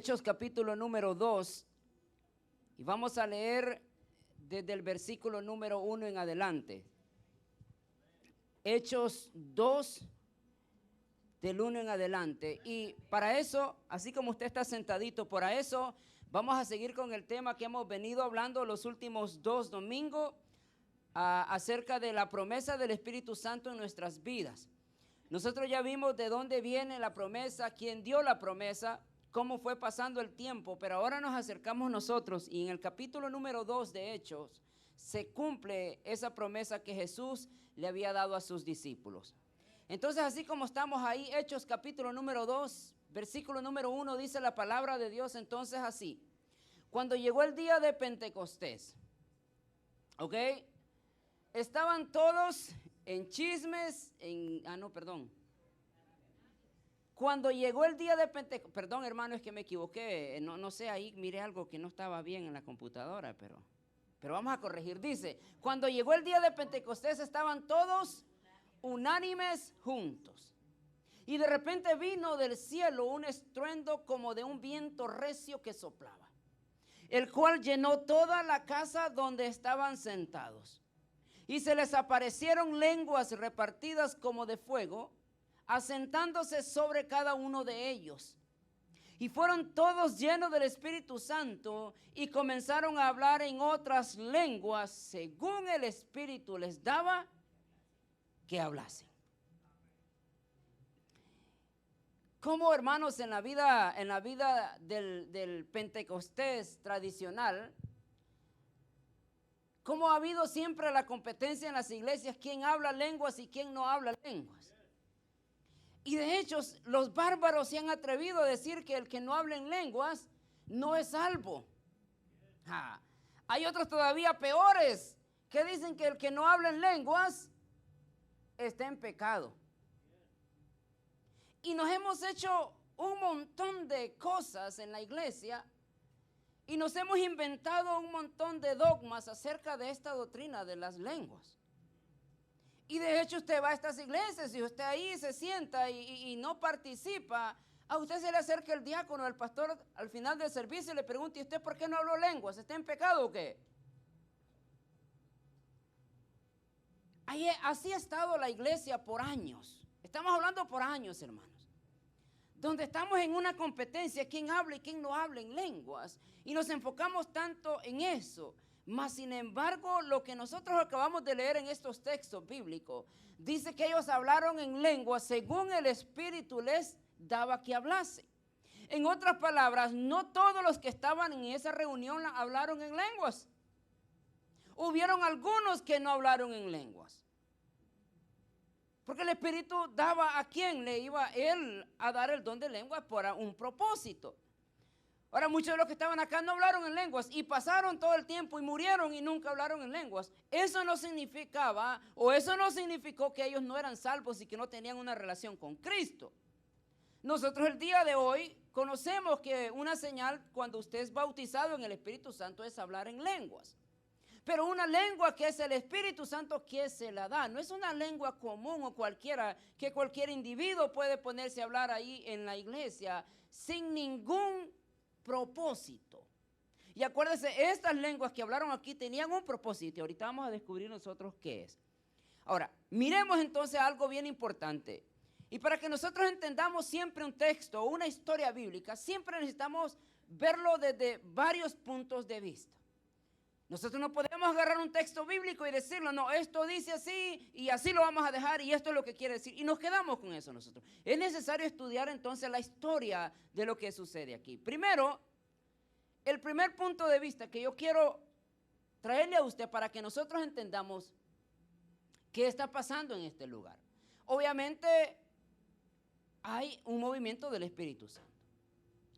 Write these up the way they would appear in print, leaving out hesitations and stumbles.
Hechos capítulo número 2 y vamos a leer desde el versículo número 1 en adelante. Hechos 2 del 1 en adelante. Y para eso, así como usted está sentadito, para eso vamos a seguir con el tema que hemos venido hablando los últimos 2 domingos acerca de la promesa del Espíritu Santo en nuestras vidas. Nosotros ya vimos de dónde viene la promesa, quién dio la promesa, cómo fue pasando el tiempo, pero ahora nos acercamos nosotros y en el capítulo número 2 de Hechos se cumple esa promesa que Jesús le había dado a sus discípulos. Entonces, así como estamos ahí, Hechos capítulo número 2, versículo número 1, dice la palabra de Dios entonces así: cuando llegó el día de Pentecostés, ¿ok? Estaban todos en chismes, Cuando llegó el día de Pentecostés, perdón hermano, es que me equivoqué, no sé, ahí miré algo que no estaba bien en la computadora, pero vamos a corregir. Dice, cuando llegó el día de Pentecostés estaban todos unánimes juntos. Y de repente vino del cielo un estruendo como de un viento recio que soplaba, el cual llenó toda la casa donde estaban sentados. Y se les aparecieron lenguas repartidas como de fuego, asentándose sobre cada uno de ellos. Y fueron todos llenos del Espíritu Santo y comenzaron a hablar en otras lenguas según el Espíritu les daba que hablasen. Como hermanos, en la vida del Pentecostés tradicional, como ha habido siempre la competencia en las iglesias, quién habla lenguas y quién no habla lenguas. Y de hecho, los bárbaros se han atrevido a decir que el que no habla en lenguas no es salvo. Hay otros todavía peores que dicen que el que no habla en lenguas está en pecado. Y nos hemos hecho un montón de cosas en la iglesia y nos hemos inventado un montón de dogmas acerca de esta doctrina de las lenguas. Y de hecho usted va a estas iglesias y usted ahí se sienta y no participa. A usted se le acerca el diácono, el pastor al final del servicio y le pregunta: ¿y usted por qué no habló lenguas? ¿Está en pecado o qué? Así ha estado la iglesia por años. Estamos hablando por años, hermanos. Donde estamos en una competencia, quién habla y quién no habla en lenguas. Y nos enfocamos tanto en eso. Mas sin embargo, lo que nosotros acabamos de leer en estos textos bíblicos, dice que ellos hablaron en lenguas según el Espíritu les daba que hablasen. En otras palabras, no todos los que estaban en esa reunión hablaron en lenguas. Hubieron algunos que no hablaron en lenguas. Porque el Espíritu daba a quien le iba él a dar el don de lenguas por un propósito. Ahora, muchos de los que estaban acá no hablaron en lenguas y pasaron todo el tiempo y murieron y nunca hablaron en lenguas. Eso no significaba, o eso no significó que ellos no eran salvos y que no tenían una relación con Cristo. Nosotros el día de hoy conocemos que una señal cuando usted es bautizado en el Espíritu Santo es hablar en lenguas. Pero una lengua que es el Espíritu Santo que se la da, no es una lengua común o cualquiera que cualquier individuo puede ponerse a hablar ahí en la iglesia sin ningún propósito. Y acuérdense, estas lenguas que hablaron aquí tenían un propósito y ahorita vamos a descubrir nosotros qué es. Ahora, miremos entonces algo bien importante. Y para que nosotros entendamos siempre un texto o una historia bíblica, siempre necesitamos verlo desde varios puntos de vista. Nosotros no podemos agarrar un texto bíblico y decirlo, no, esto dice así y así lo vamos a dejar y esto es lo que quiere decir. Y nos quedamos con eso nosotros. Es necesario estudiar entonces la historia de lo que sucede aquí. Primero, el primer punto de vista que yo quiero traerle a usted para que nosotros entendamos qué está pasando en este lugar. Obviamente hay un movimiento del Espíritu Santo.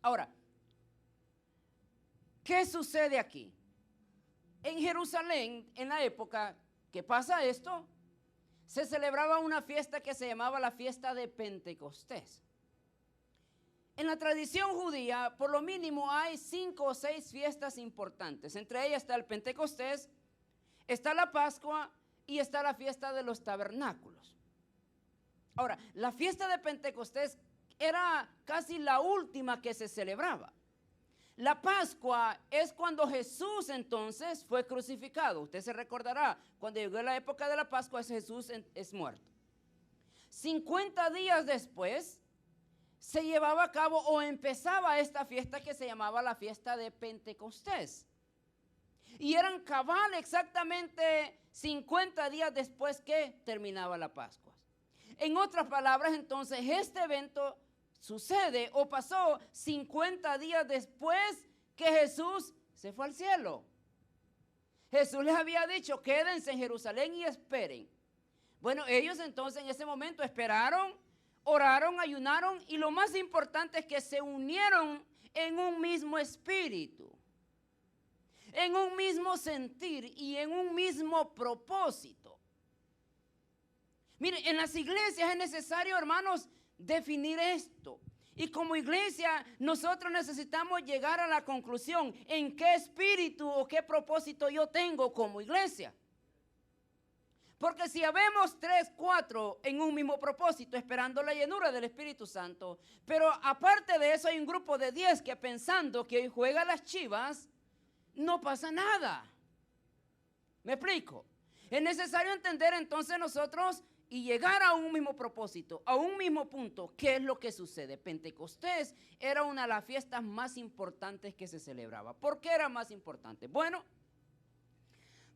Ahora, ¿qué sucede aquí? En Jerusalén, en la época que pasa esto, se celebraba una fiesta que se llamaba la fiesta de Pentecostés. En la tradición judía, por lo mínimo hay 5 o 6 fiestas importantes. Entre ellas está el Pentecostés, está la Pascua y está la fiesta de los tabernáculos. Ahora, la fiesta de Pentecostés era casi la última que se celebraba. La Pascua es cuando Jesús entonces fue crucificado. Usted se recordará, cuando llegó la época de la Pascua, Jesús es muerto. 50 días después se llevaba a cabo o empezaba esta fiesta que se llamaba la fiesta de Pentecostés. Y eran cabal exactamente 50 días después que terminaba la Pascua. En otras palabras, entonces, este evento sucede o pasó 50 días después que Jesús se fue al cielo. Jesús les había dicho, quédense en Jerusalén y esperen. Bueno, ellos entonces en ese momento esperaron, oraron, ayunaron y lo más importante es que se unieron en un mismo espíritu, en un mismo sentir y en un mismo propósito. Miren, en las iglesias es necesario, hermanos, definir esto. Y como iglesia nosotros necesitamos llegar a la conclusión en qué espíritu o qué propósito yo tengo como iglesia. Porque si habemos 3, 4 en un mismo propósito, esperando la llenura del Espíritu Santo, pero aparte de eso hay un grupo de 10 que pensando que hoy juega las Chivas, no pasa nada. ¿Me explico? Es necesario entender entonces nosotros y llegar a un mismo propósito, a un mismo punto. ¿Qué es lo que sucede? Pentecostés era una de las fiestas más importantes que se celebraba. ¿Por qué era más importante? Bueno,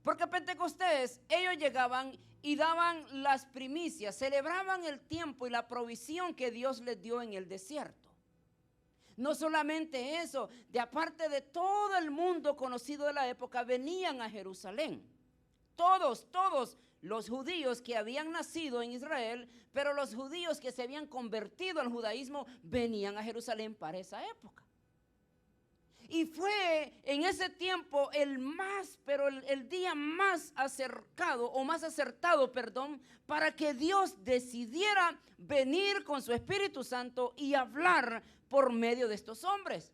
porque Pentecostés ellos llegaban y daban las primicias, celebraban el tiempo y la provisión que Dios les dio en el desierto. No solamente eso, de aparte de todo el mundo conocido de la época, venían a Jerusalén. Todos los judíos que habían nacido en Israel, pero los judíos que se habían convertido al judaísmo, venían a Jerusalén para esa época. Y fue en ese tiempo el día más acertado, para que Dios decidiera venir con su Espíritu Santo y hablar por medio de estos hombres.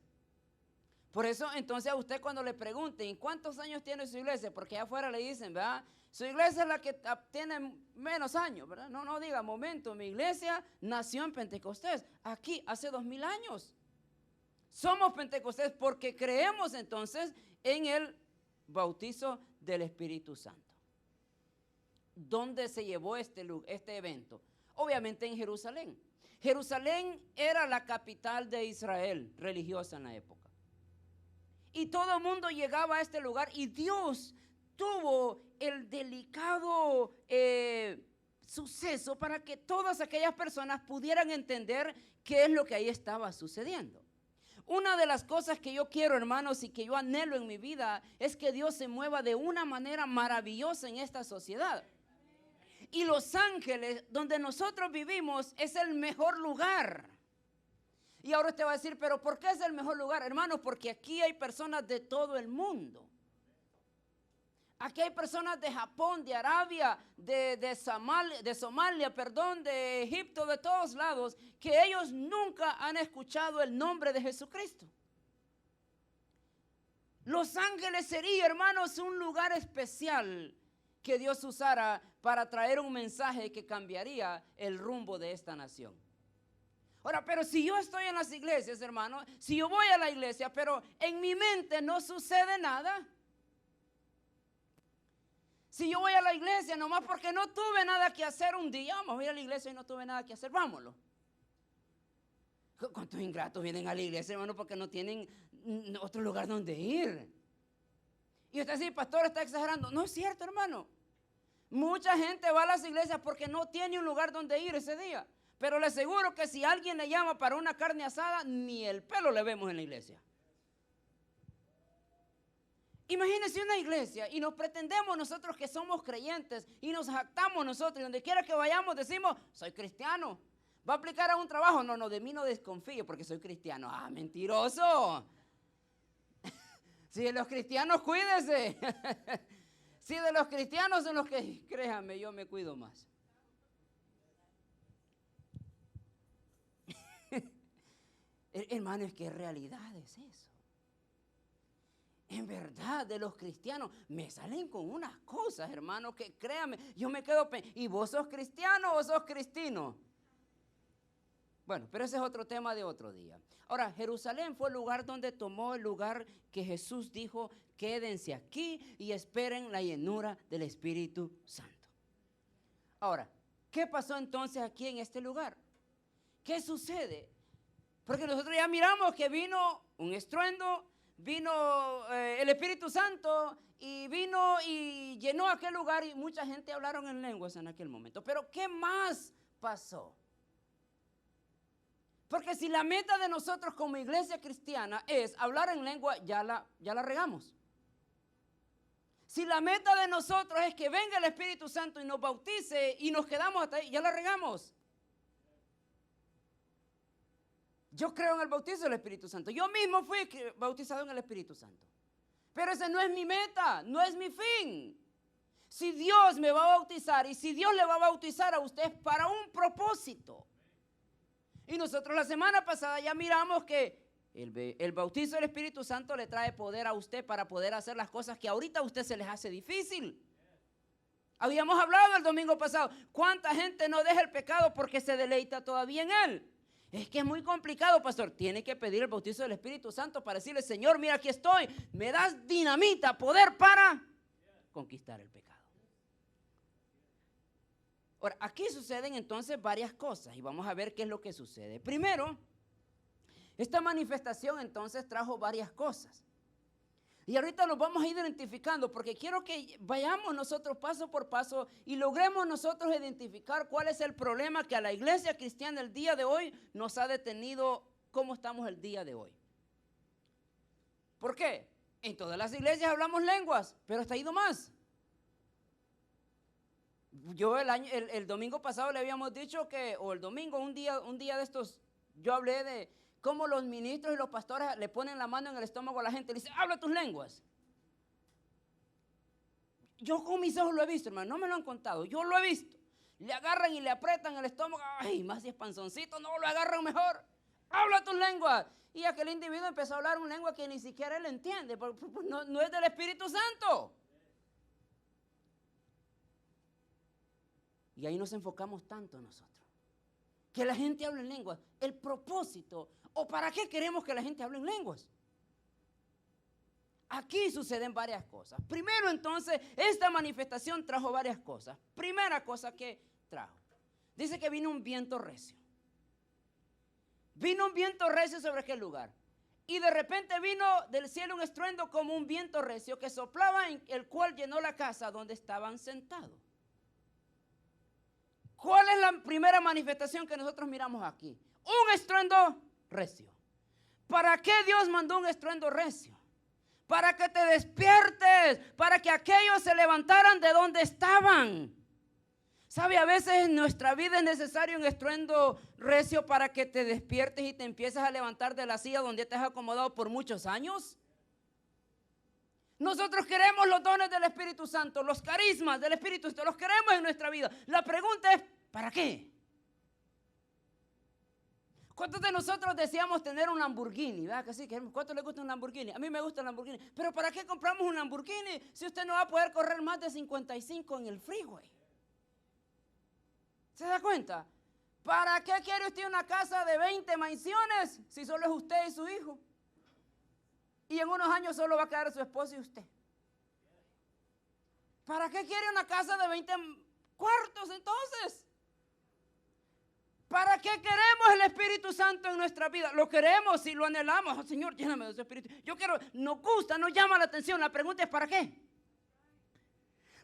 Por eso, entonces, a usted cuando le pregunten, ¿cuántos años tiene su iglesia? Porque allá afuera le dicen, ¿verdad? Su iglesia es la que tiene menos años, ¿verdad? No diga, momento, mi iglesia nació en Pentecostés, aquí hace 2000 años. Somos Pentecostés porque creemos entonces en el bautizo del Espíritu Santo. ¿Dónde se llevó este evento? Obviamente en Jerusalén. Jerusalén era la capital de Israel religiosa en la época. Y todo el mundo llegaba a este lugar y Dios tuvo el delicado suceso para que todas aquellas personas pudieran entender qué es lo que ahí estaba sucediendo. Una de las cosas que yo quiero, hermanos, y que yo anhelo en mi vida es que Dios se mueva de una manera maravillosa en esta sociedad. Y Los Ángeles, donde nosotros vivimos, es el mejor lugar. Y ahora usted va a decir, ¿pero por qué es el mejor lugar, hermanos? Porque aquí hay personas de todo el mundo. Aquí hay personas de Japón, de Arabia, de Somalia, de Egipto, de todos lados, que ellos nunca han escuchado el nombre de Jesucristo. Los Ángeles sería, hermanos, un lugar especial que Dios usara para traer un mensaje que cambiaría el rumbo de esta nación. Ahora, pero si yo estoy en las iglesias, hermanos, si yo voy a la iglesia, pero en mi mente no sucede nada. Si yo voy a la iglesia nomás porque no tuve nada que hacer un día, vamos a ir a la iglesia y no tuve nada que hacer, vámonos. ¿Cuántos ingratos vienen a la iglesia, hermano, porque no tienen otro lugar donde ir? Y usted dice, pastor, está exagerando. No es cierto, hermano. Mucha gente va a las iglesias porque no tiene un lugar donde ir ese día. Pero le aseguro que si alguien le llama para una carne asada, ni el pelo le vemos en la iglesia. Imagínense una iglesia y nos pretendemos nosotros que somos creyentes y nos jactamos nosotros y donde quiera que vayamos decimos, soy cristiano. ¿Va a aplicar a un trabajo? No, de mí no desconfíe porque soy cristiano. ¡Ah, mentiroso! Si de los cristianos, cuídese. Si de los cristianos son los que, créanme, yo me cuido más. Hermano, es que realidad es eso. En verdad, de los cristianos me salen con unas cosas, hermano, que créanme, yo me quedo ¿y vos sos cristiano o sos cristino? Bueno, pero ese es otro tema de otro día. Ahora, Jerusalén fue el lugar donde tomó el lugar que Jesús dijo, quédense aquí y esperen la llenura del Espíritu Santo. Ahora, ¿qué pasó entonces aquí en este lugar? ¿Qué sucede? Porque nosotros ya miramos que vino un estruendo, vino el Espíritu Santo y vino y llenó aquel lugar y mucha gente hablaron en lenguas en aquel momento. Pero ¿qué más pasó? Porque si la meta de nosotros como iglesia cristiana es hablar en lengua, ya la regamos. Si la meta de nosotros es que venga el Espíritu Santo y nos bautice y nos quedamos hasta ahí, ya la regamos. Yo creo en el bautizo del Espíritu Santo. Yo mismo fui bautizado en el Espíritu Santo. Pero ese no es mi meta, no es mi fin. Si Dios me va a bautizar y si Dios le va a bautizar a usted es para un propósito. Y nosotros la semana pasada ya miramos que el bautizo del Espíritu Santo le trae poder a usted para poder hacer las cosas que ahorita a usted se les hace difícil. Habíamos hablado el domingo pasado, ¿cuánta gente no deja el pecado porque se deleita todavía en él? Es que es muy complicado, pastor. Tiene que pedir el bautizo del Espíritu Santo para decirle, Señor, mira, aquí estoy. Me das dinamita, poder para conquistar el pecado. Ahora, aquí suceden entonces varias cosas y vamos a ver qué es lo que sucede. Primero, esta manifestación entonces trajo varias cosas. Y ahorita los vamos a ir identificando porque quiero que vayamos nosotros paso por paso y logremos nosotros identificar cuál es el problema que a la iglesia cristiana el día de hoy nos ha detenido, cómo estamos el día de hoy. ¿Por qué? En todas las iglesias hablamos lenguas, pero hasta ido más. Yo el domingo pasado le habíamos dicho que, o el domingo, un día de estos, yo hablé de cómo los ministros y los pastores le ponen la mano en el estómago a la gente y le dicen, habla tus lenguas. Yo con mis ojos lo he visto, hermano, no me lo han contado, yo lo he visto. Le agarran y le aprietan el estómago, ay, más si es panzoncito, no, lo agarran mejor. Habla tus lenguas. Y aquel individuo empezó a hablar una lengua que ni siquiera él entiende, porque no es del Espíritu Santo. Y ahí nos enfocamos tanto nosotros. Que la gente hable en lenguas. El propósito, o para qué queremos que la gente hable en lenguas. Aquí suceden varias cosas. Primero entonces, esta manifestación trajo varias cosas. Primera cosa que trajo. Dice que vino un viento recio. Vino un viento recio sobre aquel lugar. Y de repente vino del cielo un estruendo como un viento recio que soplaba, el cual llenó la casa donde estaban sentados. ¿Cuál es la primera manifestación que nosotros miramos aquí? Un estruendo recio. ¿Para qué Dios mandó un estruendo recio? Para que te despiertes, para que aquellos se levantaran de donde estaban. ¿Sabe? A veces en nuestra vida es necesario un estruendo recio para que te despiertes y te empieces a levantar de la silla donde te has acomodado por muchos años. Nosotros queremos los dones del Espíritu Santo, los carismas del Espíritu Santo, los queremos en nuestra vida. La pregunta es, ¿para qué? ¿Cuántos de nosotros deseamos tener un Lamborghini? ¿Verdad que sí? ¿Cuántos les gusta un Lamborghini? A mí me gusta el Lamborghini. Pero ¿para qué compramos un Lamborghini si usted no va a poder correr más de 55 en el freeway? ¿Se da cuenta? ¿Para qué quiere usted una casa de 20 mansiones si solo es usted y su hijo? Y en unos años solo va a quedar su esposo y usted. ¿Para qué quiere una casa de 20 cuartos entonces? ¿Para qué queremos el Espíritu Santo en nuestra vida? Lo queremos y lo anhelamos. Oh, Señor, lléname de ese Espíritu. Yo quiero, nos gusta, nos llama la atención. La pregunta es ¿para qué?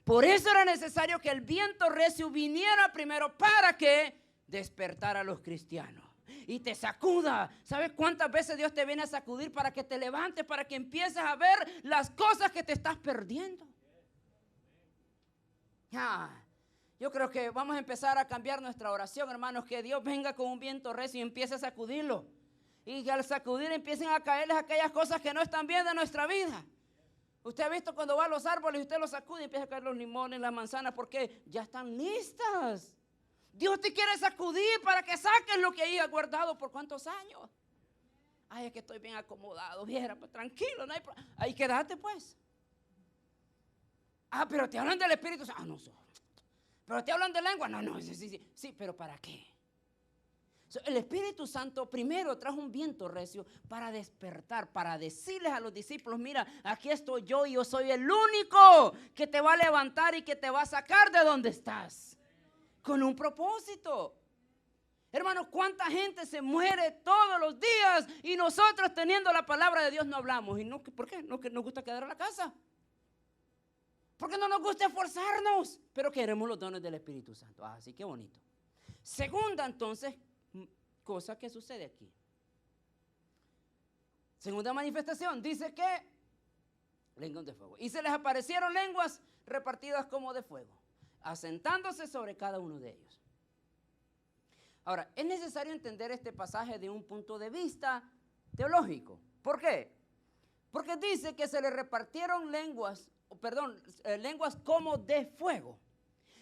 Por eso era necesario que el viento recio viniera primero para que despertara a los cristianos. Y te sacuda. ¿Sabes cuántas veces Dios te viene a sacudir para que te levantes, para que empieces a ver las cosas que te estás perdiendo? Yo creo que vamos a empezar a cambiar nuestra oración, hermanos, que Dios venga con un viento recio y empiece a sacudirlo. Y que al sacudir empiecen a caerles aquellas cosas que no están bien de nuestra vida. Usted ha visto cuando va a los árboles y usted los sacude y empieza a caer los limones, las manzanas, porque ya están listas. Dios te quiere sacudir para que saques lo que ahí has guardado por cuántos años. Ay, es que estoy bien acomodado, viera, pues tranquilo, no hay problema. Ahí quédate pues. Pero te hablan del Espíritu Santo. No, pero te hablan de lengua. No, sí, pero ¿para qué? El Espíritu Santo primero trajo un viento recio para despertar, para decirles a los discípulos, mira, aquí estoy yo y yo soy el único que te va a levantar y que te va a sacar de donde estás. Con un propósito. Hermanos, ¿cuánta gente se muere todos los días y nosotros teniendo la palabra de Dios no hablamos? ¿Y no, por qué? ¿No que nos gusta quedar en la casa? Porque no nos gusta esforzarnos, pero queremos los dones del Espíritu Santo. Así que bonito. Segunda, entonces, cosa que sucede aquí. Segunda manifestación, dice que lenguas de fuego. Y se les aparecieron lenguas repartidas como de fuego, asentándose sobre cada uno de ellos. Ahora, es necesario entender este pasaje de un punto de vista teológico. ¿Por qué? Porque dice que se le repartieron lenguas como de fuego.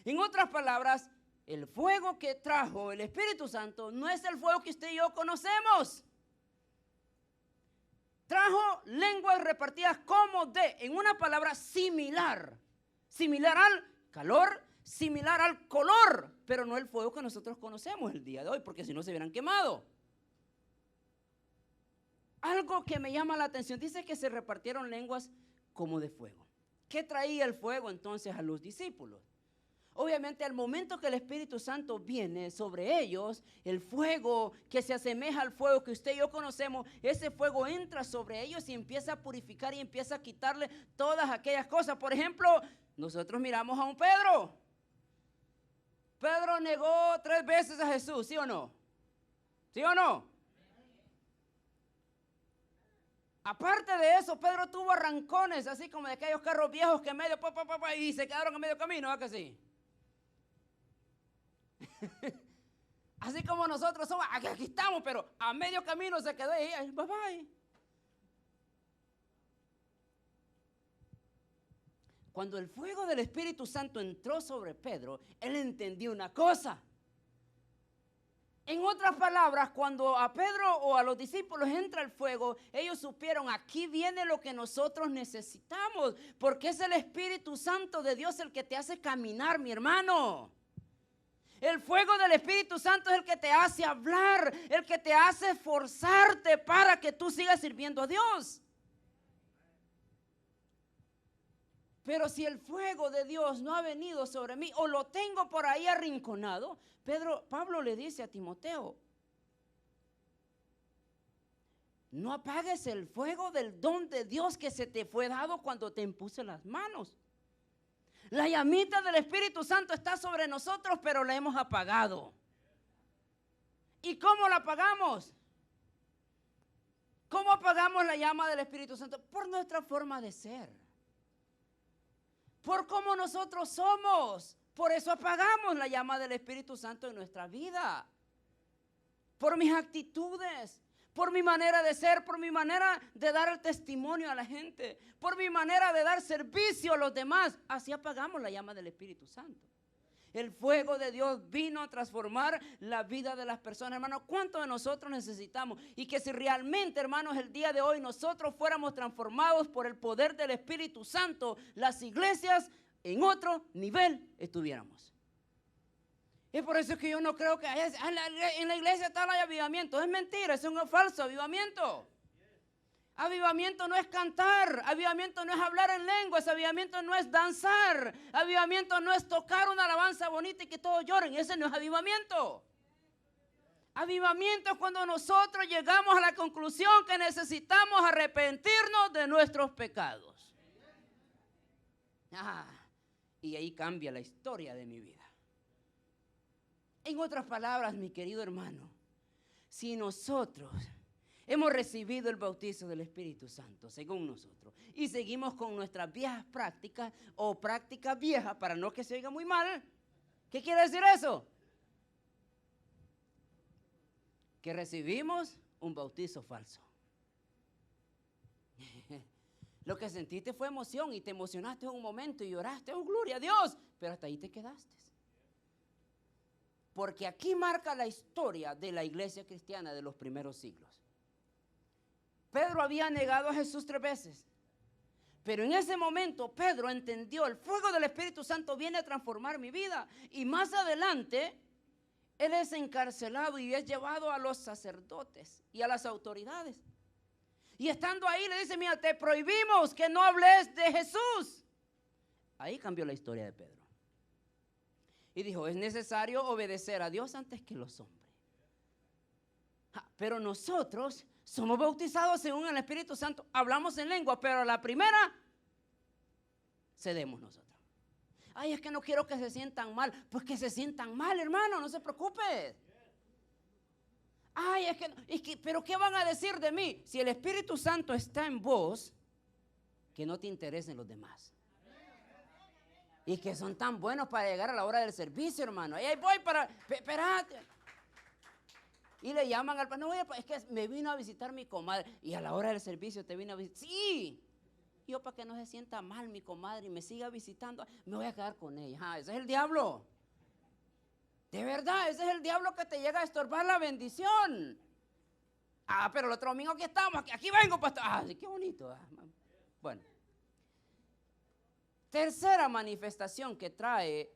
En otras palabras, el fuego que trajo el Espíritu Santo no es el fuego que usted y yo conocemos. Trajo lenguas repartidas como de, en una palabra, similar al calor, similar al color, pero no el fuego que nosotros conocemos el día de hoy, porque si no se hubieran quemado. Algo que me llama la atención, dice que se repartieron lenguas como de fuego. ¿Qué traía el fuego entonces a los discípulos? Obviamente al momento que el Espíritu Santo viene sobre ellos, el fuego que se asemeja al fuego que usted y yo conocemos, ese fuego entra sobre ellos y empieza a purificar y empieza a quitarle todas aquellas cosas. Por ejemplo, nosotros miramos a un Pedro. Pedro negó 3 veces a Jesús, ¿sí o no? ¿Sí o no? Aparte de eso, Pedro tuvo arrancones, así como de aquellos carros viejos que medio y se quedaron a medio camino, ¿verdad que sí? Así como nosotros somos, aquí estamos, pero a medio camino se quedó y bye bye. Cuando el fuego del Espíritu Santo entró sobre Pedro, él entendió una cosa. En otras palabras, cuando a Pedro o a los discípulos entra el fuego, ellos supieron, aquí viene lo que nosotros necesitamos, porque es el Espíritu Santo de Dios el que te hace caminar, mi hermano. El fuego del Espíritu Santo es el que te hace hablar, el que te hace esforzarte para que tú sigas sirviendo a Dios. Pero si el fuego de Dios no ha venido sobre mí o lo tengo por ahí arrinconado, Pablo le dice a Timoteo, no apagues el fuego del don de Dios que se te fue dado cuando te impuse las manos. La llamita del Espíritu Santo está sobre nosotros, pero la hemos apagado. ¿Y cómo la apagamos? ¿Cómo apagamos la llama del Espíritu Santo? Por nuestra forma de ser. Por cómo nosotros somos. Por eso apagamos la llama del Espíritu Santo en nuestra vida. Por mis actitudes, por mi manera de ser, por mi manera de dar el testimonio a la gente, por mi manera de dar servicio a los demás. Así apagamos la llama del Espíritu Santo. El fuego de Dios vino a transformar la vida de las personas. Hermanos, ¿cuánto de nosotros necesitamos? Y que si realmente, hermanos, el día de hoy nosotros fuéramos transformados por el poder del Espíritu Santo, las iglesias en otro nivel estuviéramos. Es por eso que yo no creo que en la iglesia tal hay avivamiento. Es mentira, es un falso avivamiento. Avivamiento no es cantar, avivamiento no es hablar en lenguas, avivamiento no es danzar, avivamiento no es tocar una alabanza bonita y que todos lloren. Ese no es avivamiento. Avivamiento es cuando nosotros llegamos a la conclusión que necesitamos arrepentirnos de nuestros pecados. Y ahí cambia la historia de mi vida. En otras palabras, mi querido hermano, si nosotros hemos recibido el bautizo del Espíritu Santo, según nosotros, y seguimos con nuestras viejas prácticas o prácticas viejas, para no que se oiga muy mal, ¿qué quiere decir eso? Que recibimos un bautizo falso. Lo que sentiste fue emoción y te emocionaste en un momento y lloraste, oh gloria a Dios, pero hasta ahí te quedaste. Porque aquí marca la historia de la iglesia cristiana de los primeros siglos. Pedro había negado a Jesús 3 veces. Pero en ese momento Pedro entendió, el fuego del Espíritu Santo viene a transformar mi vida. Y más adelante, él es encarcelado y es llevado a los sacerdotes y a las autoridades. Y estando ahí le dice, mira, te prohibimos que no hables de Jesús. Ahí cambió la historia de Pedro. Y dijo, es necesario obedecer a Dios antes que los hombres. Pero nosotros somos bautizados según el Espíritu Santo. Hablamos en lengua, pero la primera cedemos nosotros. Ay, es que no quiero que se sientan mal. Pues que se sientan mal, hermano, no se preocupe. Ay, pero ¿qué van a decir de mí? Si el Espíritu Santo está en vos, que no te interesen los demás. Y que son tan buenos para llegar a la hora del servicio, hermano. Ahí voy espérate. Y le llaman al no, es que me vino a visitar mi comadre. Y a la hora del servicio te vino a visitar. Sí. Yo para que no se sienta mal mi comadre y me siga visitando, me voy a quedar con ella. Ese es el diablo. De verdad, ese es el diablo que te llega a estorbar la bendición. Pero el otro domingo aquí estamos, aquí vengo, pastor. Qué bonito. Bueno. Tercera manifestación que trae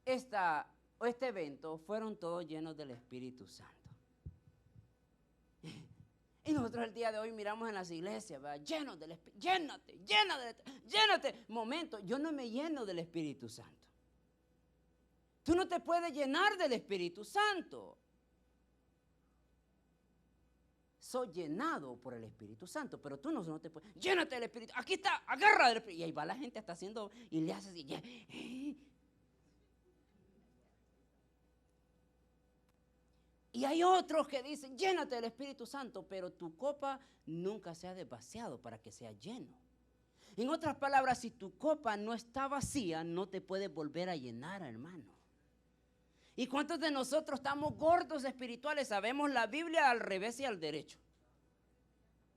este evento, fueron todos llenos del Espíritu Santo. Y nosotros el día de hoy miramos en las iglesias, ¿verdad? Llenos del Espíritu, llénate. Momento, yo no me lleno del Espíritu Santo. Tú no te puedes llenar del Espíritu Santo. Soy llenado por el Espíritu Santo, pero tú no te puedes. Llénate del Espíritu. Aquí está, agarra del Espíritu. Y ahí va la gente, está haciendo y le hace así. Y hay otros que dicen, llénate del Espíritu Santo, pero tu copa nunca se ha desvaciado para que sea lleno. En otras palabras, si tu copa no está vacía, no te puedes volver a llenar, hermano. ¿Y cuántos de nosotros estamos gordos espirituales? Sabemos la Biblia al revés y al derecho.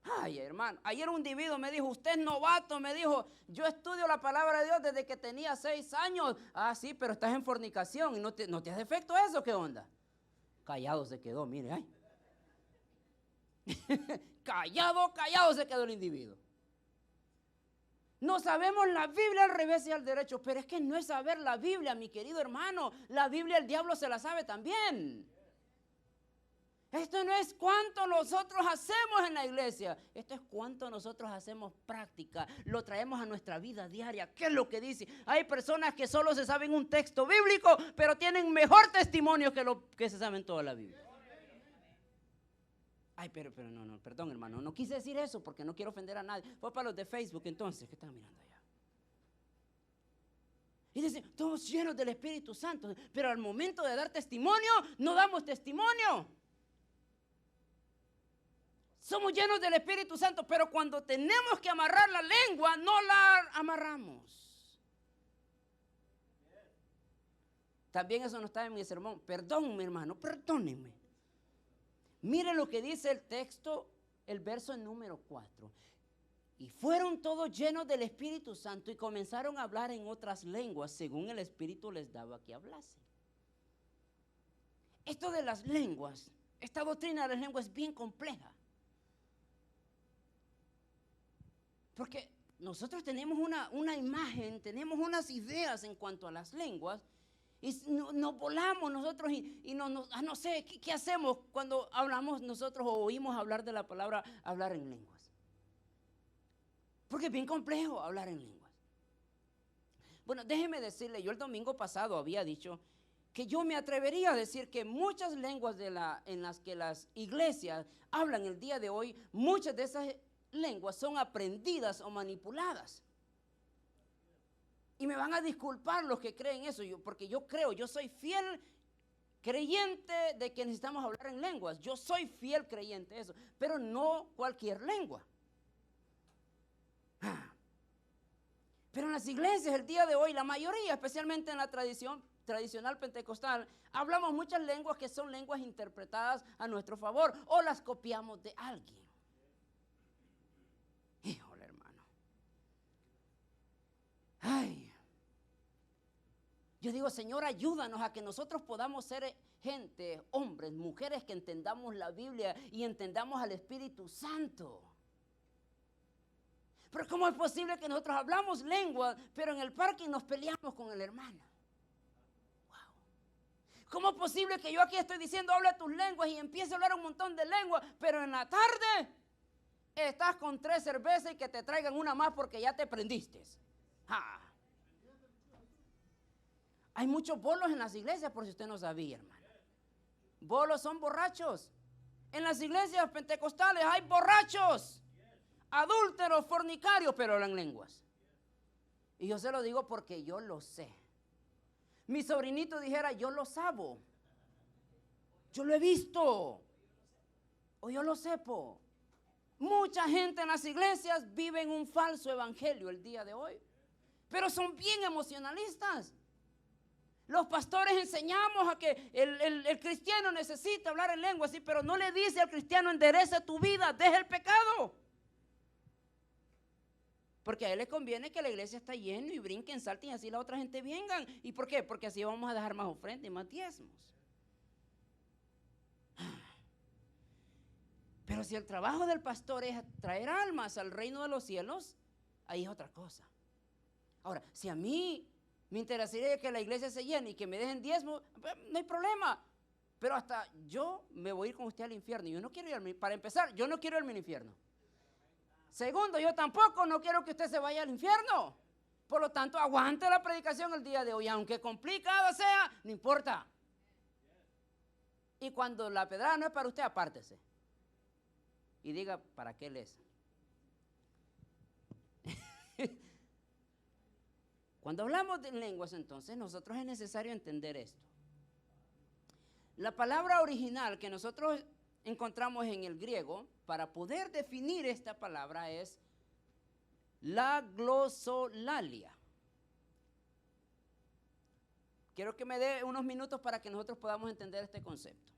Ay, hermano, ayer un individuo me dijo, usted es novato, me dijo, yo estudio la palabra de Dios desde que tenía 6 años. Sí, pero estás en fornicación y no te hace efecto eso, ¿qué onda? Callado se quedó, mire, ay. Callado se quedó el individuo. No sabemos la Biblia al revés y al derecho, pero es que no es saber la Biblia, mi querido hermano. La Biblia el diablo se la sabe también. Esto no es cuánto nosotros hacemos en la iglesia, esto es cuánto nosotros hacemos práctica, lo traemos a nuestra vida diaria. ¿Qué es lo que dice? Hay personas que solo se saben un texto bíblico, pero tienen mejor testimonio que lo que se saben toda la Biblia. Ay, pero no, perdón, hermano, no quise decir eso porque no quiero ofender a nadie. Fue para los de Facebook entonces, que están mirando allá. Y dicen, todos llenos del Espíritu Santo, pero al momento de dar testimonio, no damos testimonio. Somos llenos del Espíritu Santo, pero cuando tenemos que amarrar la lengua, no la amarramos. También eso no está en mi sermón. Perdón, mi hermano, perdónenme. Mire lo que dice el texto, el verso número 4. Y fueron todos llenos del Espíritu Santo y comenzaron a hablar en otras lenguas, según el Espíritu les daba que hablasen. Esto de las lenguas, esta doctrina de las lenguas es bien compleja. Porque nosotros tenemos una imagen, tenemos unas ideas en cuanto a las lenguas. Y nos volamos nosotros y no sé, ¿qué hacemos cuando hablamos nosotros o oímos hablar de la palabra hablar en lenguas? Porque es bien complejo hablar en lenguas. Bueno, déjeme decirle, yo el domingo pasado había dicho que yo me atrevería a decir que muchas lenguas en las que las iglesias hablan el día de hoy, muchas de esas lenguas son aprendidas o manipuladas. Y me van a disculpar los que creen eso, porque yo soy fiel creyente de que necesitamos hablar en lenguas. Yo soy fiel creyente de eso, pero no cualquier lengua. Pero en las iglesias el día de hoy, la mayoría, especialmente en la tradicional pentecostal, hablamos muchas lenguas que son lenguas interpretadas a nuestro favor o las copiamos de alguien. Híjole, hermano. Ay. Yo digo, Señor, ayúdanos a que nosotros podamos ser gente, hombres, mujeres que entendamos la Biblia y entendamos al Espíritu Santo. Pero ¿cómo es posible que nosotros hablamos lengua, pero en el parque nos peleamos con el hermano? Wow. ¿Cómo es posible que yo aquí estoy diciendo habla tus lenguas y empiezo a hablar un montón de lenguas, pero en la tarde estás con 3 cervezas y que te traigan una más porque ya te prendiste? ¡Ja! Hay muchos bolos en las iglesias, por si usted no sabía, hermano. Bolos son borrachos. En las iglesias pentecostales hay borrachos, adúlteros, fornicarios, pero hablan lenguas. Y yo se lo digo porque yo lo sé. Mi sobrinito dijera, yo lo sabo. Yo lo he visto. O yo lo sepo. Mucha gente en las iglesias vive en un falso evangelio el día de hoy. Pero son bien emocionalistas. Los pastores enseñamos a que el cristiano necesita hablar en lengua, sí, pero no le dice al cristiano endereza tu vida, deja el pecado. Porque a él le conviene que la iglesia está llena y brinquen, salten y así la otra gente vengan. ¿Y por qué? Porque así vamos a dejar más ofrenda y más diezmos. Pero si el trabajo del pastor es traer almas al reino de los cielos, ahí es otra cosa. Ahora, si a mí me interesaría que la iglesia se llene y que me dejen diezmos, no hay problema. Pero hasta yo me voy a ir con usted al infierno. Yo no quiero ir para empezar, yo no quiero irme al infierno. Segundo, yo tampoco no quiero que usted se vaya al infierno. Por lo tanto, aguante la predicación el día de hoy. Aunque complicada sea, no importa. Y cuando la pedrada no es para usted, apártese. Y diga, ¿para qué le es? Cuando hablamos de lenguas, entonces, nosotros es necesario entender esto. La palabra original que nosotros encontramos en el griego, para poder definir esta palabra, es la glosolalia. Quiero que me dé unos minutos para que nosotros podamos entender este concepto.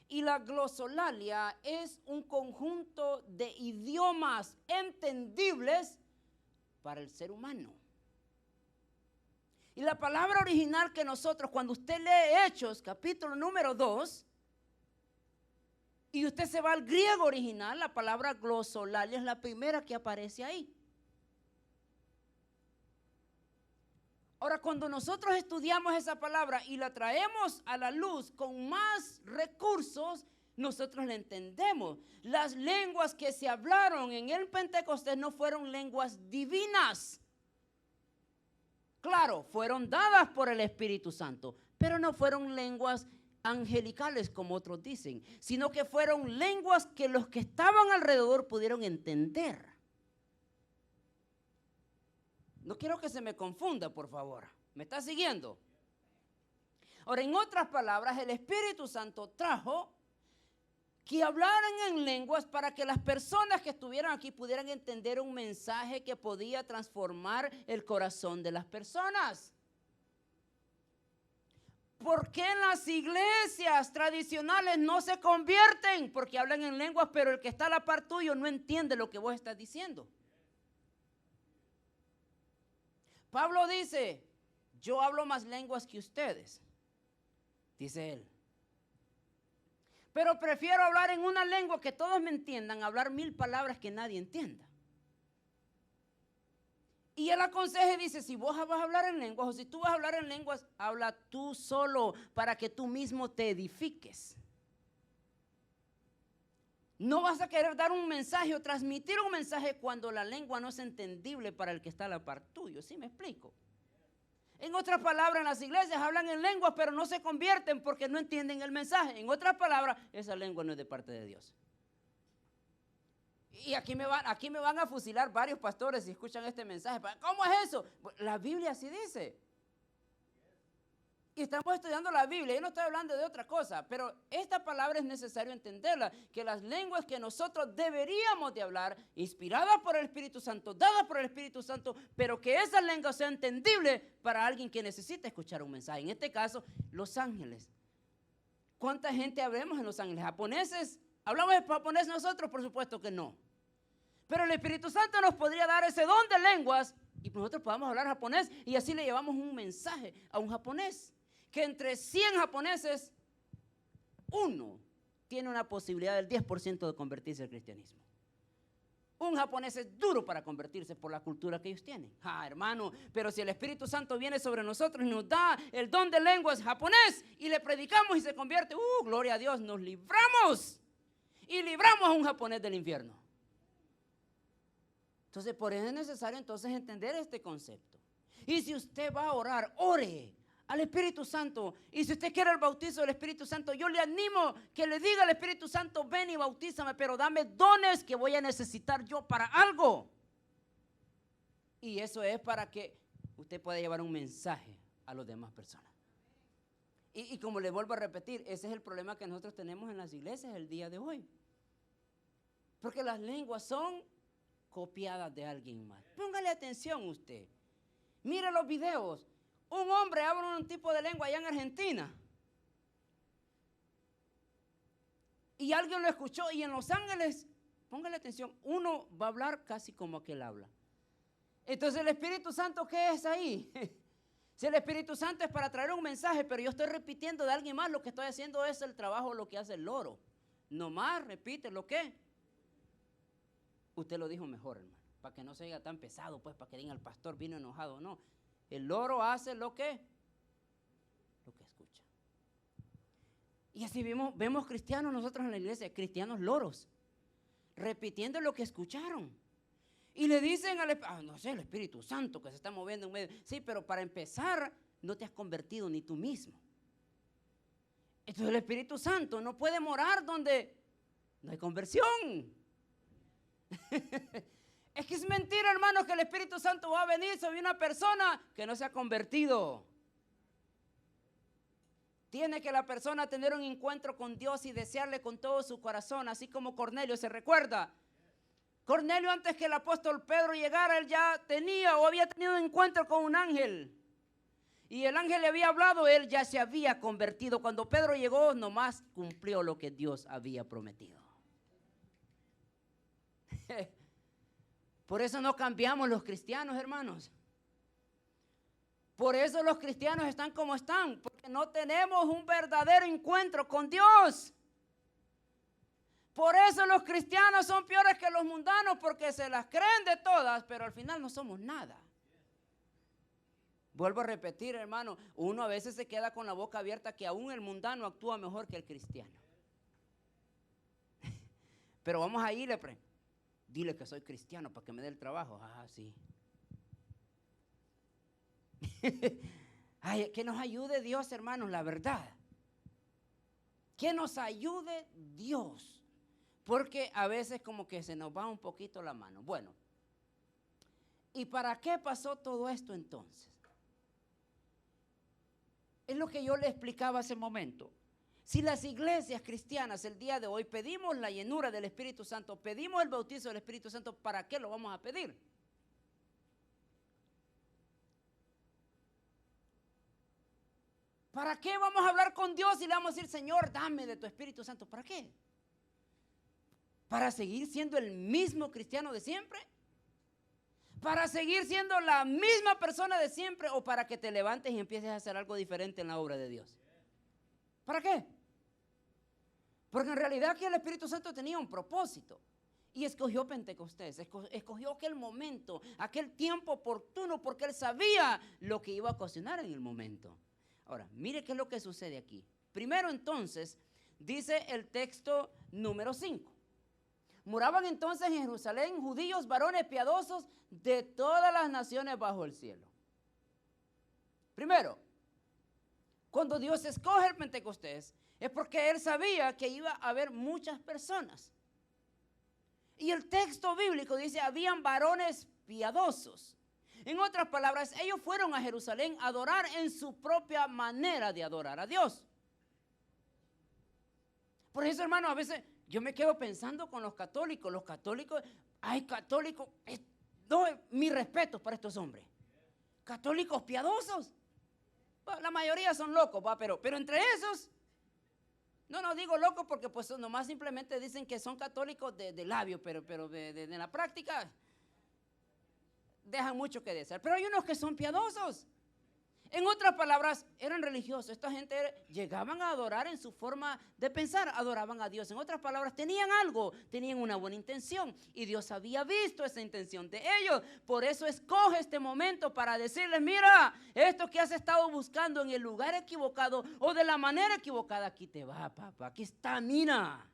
Y la glosolalia es un conjunto de idiomas entendibles para el ser humano. Y la palabra original que nosotros, cuando usted lee Hechos, capítulo número 2, y usted se va al griego original, la palabra glosolalia es la primera que aparece ahí. Ahora, cuando nosotros estudiamos esa palabra y la traemos a la luz con más recursos, nosotros la entendemos. Las lenguas que se hablaron en el Pentecostés no fueron lenguas divinas. Claro, fueron dadas por el Espíritu Santo, pero no fueron lenguas angelicales como otros dicen, sino que fueron lenguas que los que estaban alrededor pudieron entender. No quiero que se me confunda, por favor. ¿Me está siguiendo? Ahora, en otras palabras, el Espíritu Santo trajo que hablaran en lenguas para que las personas que estuvieran aquí pudieran entender un mensaje que podía transformar el corazón de las personas. ¿Por qué en las iglesias tradicionales no se convierten? Porque hablan en lenguas, pero el que está a la par tuyo no entiende lo que vos estás diciendo. Pablo dice, yo hablo más lenguas que ustedes, dice él. Pero prefiero hablar en una lengua que todos me entiendan, hablar 1000 palabras que nadie entienda. Y él aconseja y dice, si vos vas a hablar en lenguas o si tú vas a hablar en lenguas, habla tú solo para que tú mismo te edifiques. No vas a querer dar un mensaje o transmitir un mensaje cuando la lengua no es entendible para el que está a la par tuyo. ¿Sí me explico? En otras palabras, en las iglesias hablan en lenguas, pero no se convierten porque no entienden el mensaje. En otras palabras, esa lengua no es de parte de Dios. Y aquí me van a fusilar varios pastores si escuchan este mensaje. ¿Cómo es eso? La Biblia así dice. Y estamos estudiando la Biblia, yo no estoy hablando de otra cosa, pero esta palabra es necesario entenderla, que las lenguas que nosotros deberíamos de hablar, inspiradas por el Espíritu Santo, dadas por el Espíritu Santo, pero que esa lengua sea entendible para alguien que necesita escuchar un mensaje. En este caso, los ángeles. ¿Cuánta gente hablamos en Los Ángeles? ¿Japoneses? ¿Hablamos de japonés nosotros? Por supuesto que no. Pero el Espíritu Santo nos podría dar ese don de lenguas y nosotros podamos hablar japonés y así le llevamos un mensaje a un japonés. Que entre 100 japoneses, uno tiene una posibilidad del 10% de convertirse al cristianismo. Un japonés es duro para convertirse por la cultura que ellos tienen. Hermano, pero si el Espíritu Santo viene sobre nosotros y nos da el don de lenguas japonés y le predicamos y se convierte, gloria a Dios, nos libramos. Y libramos a un japonés del infierno. Entonces, por eso es necesario entonces entender este concepto. Y si usted va a orar, ore al Espíritu Santo. Y si usted quiere el bautizo del Espíritu Santo, yo le animo que le diga al Espíritu Santo, ven y bautízame, pero dame dones que voy a necesitar yo para algo. Y eso es para que usted pueda llevar un mensaje a las demás personas. Y como le vuelvo a repetir, ese es el problema que nosotros tenemos en las iglesias el día de hoy. Porque las lenguas son copiadas de alguien más. Póngale atención usted. Mire los videos. Un hombre habla un tipo de lengua allá en Argentina. Y alguien lo escuchó. Y en Los Ángeles, póngale atención, uno va a hablar casi como aquel habla. Entonces el Espíritu Santo, ¿qué es ahí? Si el Espíritu Santo es para traer un mensaje, pero yo estoy repitiendo de alguien más, lo que estoy haciendo es el trabajo, lo que hace el loro. Nomás repite lo que. Usted lo dijo mejor, hermano, para que no se diga tan pesado, pues, para que digan el pastor vino enojado. No, el loro hace lo que escucha. Y así vemos cristianos nosotros en la iglesia, cristianos loros, repitiendo lo que escucharon. Y le dicen no sé, el Espíritu Santo que se está moviendo en medio. Sí, pero para empezar, no te has convertido ni tú mismo. Entonces el Espíritu Santo no puede morar donde no hay conversión. Es que es mentira, hermanos, que el Espíritu Santo va a venir sobre una persona que no se ha convertido. Tiene que la persona tener un encuentro con Dios y desearle con todo su corazón, así como Cornelio, ¿se recuerda? Cornelio, antes que el apóstol Pedro llegara, él ya tenía o había tenido un encuentro con un ángel. Y el ángel le había hablado, él ya se había convertido. Cuando Pedro llegó, nomás cumplió lo que Dios había prometido. Por eso no cambiamos los cristianos, hermanos. Por eso los cristianos están como están, porque no tenemos un verdadero encuentro con Dios. Por eso los cristianos son peores que los mundanos, porque se las creen de todas, pero al final no somos nada. Vuelvo a repetir, hermano, uno a veces se queda con la boca abierta que aún el mundano actúa mejor que el cristiano. Pero vamos a irle, dile que soy cristiano para que me dé el trabajo. Sí. Ay, que nos ayude Dios, hermanos, la verdad. Que nos ayude Dios. Porque a veces como que se nos va un poquito la mano. Bueno, ¿y para qué pasó todo esto entonces? Es lo que yo le explicaba hace un momento. Si las iglesias cristianas el día de hoy pedimos la llenura del Espíritu Santo, pedimos el bautizo del Espíritu Santo, ¿para qué lo vamos a pedir? ¿Para qué vamos a hablar con Dios y le vamos a decir, Señor, dame de tu Espíritu Santo? ¿Para qué? ¿Para seguir siendo el mismo cristiano de siempre? ¿Para seguir siendo la misma persona de siempre? ¿O para que te levantes y empieces a hacer algo diferente en la obra de Dios? ¿Para qué? Porque en realidad aquí el Espíritu Santo tenía un propósito. Y escogió Pentecostés, escogió aquel momento, aquel tiempo oportuno, porque Él sabía lo que iba a ocasionar en el momento. Ahora, mire qué es lo que sucede aquí. Primero entonces, dice el texto número 5. Moraban entonces en Jerusalén judíos, varones piadosos de todas las naciones bajo el cielo. Primero, cuando Dios escoge el Pentecostés, es porque Él sabía que iba a haber muchas personas. Y el texto bíblico dice, habían varones piadosos. En otras palabras, ellos fueron a Jerusalén a adorar en su propia manera de adorar a Dios. Por eso, hermano, a veces yo me quedo pensando con los católicos. Los católicos, hay católicos, no, mi respeto para estos hombres. Católicos piadosos. Bueno, la mayoría son locos, pero entre esos, no digo locos porque pues nomás simplemente dicen que son católicos de labio, pero de la práctica dejan mucho que desear. Pero hay unos que son piadosos. En otras palabras, eran religiosos. Esta gente llegaban a adorar en su forma de pensar, adoraban a Dios. En otras palabras, tenían algo, tenían una buena intención. Y Dios había visto esa intención de ellos. Por eso escoge este momento para decirles, mira, esto que has estado buscando en el lugar equivocado o de la manera equivocada, aquí te va, papá, aquí está, mira.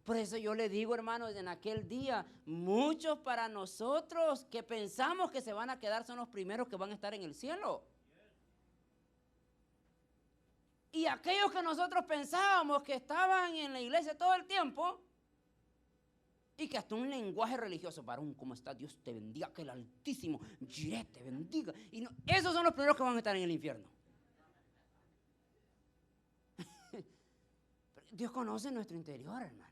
Por eso yo le digo, hermanos, en aquel día, muchos para nosotros que pensamos que se van a quedar son los primeros que van a estar en el cielo. Y aquellos que nosotros pensábamos que estaban en la iglesia todo el tiempo y que hasta un lenguaje religioso, varón, ¿cómo está? Dios te bendiga, que el Altísimo, Jireh, te bendiga. Y no, esos son los primeros que van a estar en el infierno. Dios conoce nuestro interior, hermano.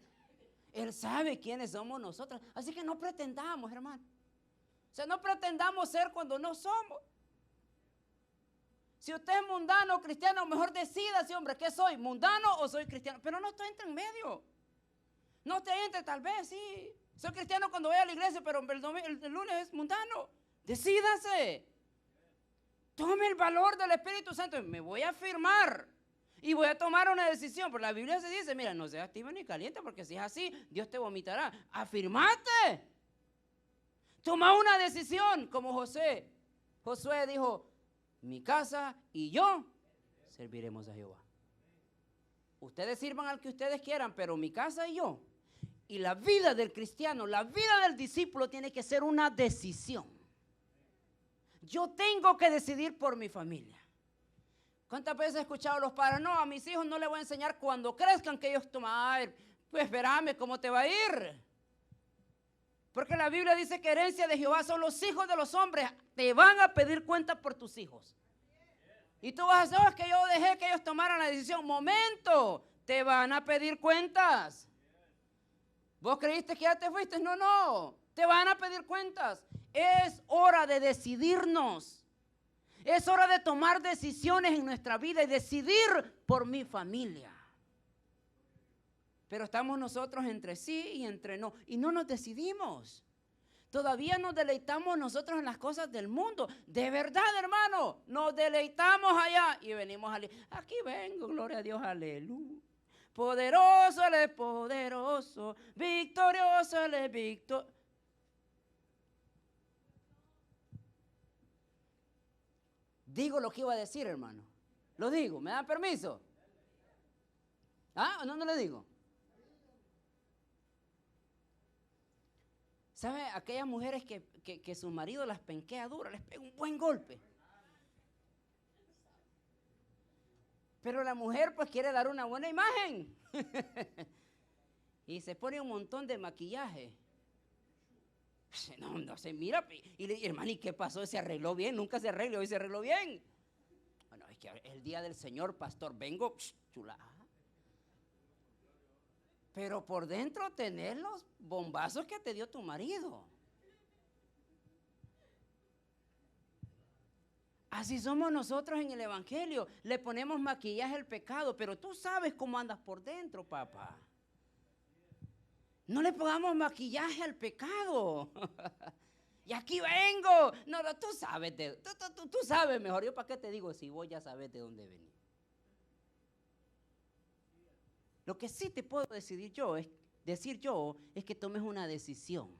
Él sabe quiénes somos nosotros. Así que no pretendamos, hermano. O sea, no pretendamos ser cuando no somos. Si usted es mundano o cristiano, mejor decídase, hombre, ¿qué soy? ¿Mundano o soy cristiano? Pero no estoy entre en medio. No estoy entre, tal vez, sí. Soy cristiano cuando voy a la iglesia, pero el lunes es mundano. Decídase. Tome el valor del Espíritu Santo. Me voy a afirmar. Y voy a tomar una decisión, porque la Biblia se dice, mira, no seas tibio ni caliente, porque si es así, Dios te vomitará. Afirmate. Toma una decisión, como Josué. Josué dijo, mi casa y yo serviremos a Jehová. Ustedes sirvan al que ustedes quieran, pero mi casa y yo. Y la vida del cristiano, la vida del discípulo tiene que ser una decisión. Yo tengo que decidir por mi familia. ¿Cuántas veces he escuchado a los padres? No, a mis hijos no les voy a enseñar cuando crezcan que ellos toman. Ay, pues espérame, ¿cómo te va a ir? Porque la Biblia dice que herencia de Jehová son los hijos de los hombres. Te van a pedir cuenta por tus hijos. Y tú vas a decir, oh, es que yo dejé que ellos tomaran la decisión. Momento, te van a pedir cuentas. ¿Vos creíste que ya te fuiste? No, no, te van a pedir cuentas. Es hora de decidirnos. Es hora de tomar decisiones en nuestra vida y decidir por mi familia. Pero estamos nosotros entre sí y entre no. Y no nos decidimos. Todavía nos deleitamos nosotros en las cosas del mundo. De verdad, hermano, nos deleitamos allá y venimos aquí vengo, gloria a Dios, aleluya. Poderoso Él es poderoso, victorioso Él es victorioso. Digo lo que iba a decir, hermano. Lo digo, ¿me dan permiso? ¿Ah? No le digo. ¿Sabe? Aquellas mujeres que su marido las penquea duro, les pega un buen golpe. Pero la mujer pues quiere dar una buena imagen. Y se pone un montón de maquillaje. No se mira. Y le dice, hermano, ¿y qué pasó? ¿Se arregló bien? Nunca se arregla, hoy se arregló bien. Bueno, es que el día del Señor, pastor, vengo, chula. Pero por dentro tenés los bombazos que te dio tu marido. Así somos nosotros en el Evangelio. Le ponemos maquillaje al pecado, pero tú sabes cómo andas por dentro, papá. No le pongamos maquillaje al pecado. Y aquí vengo. No, tú sabes, tú sabes mejor. Yo para qué te digo si vos ya sabes de dónde venís. Lo que sí te puedo decir yo es que tomes una decisión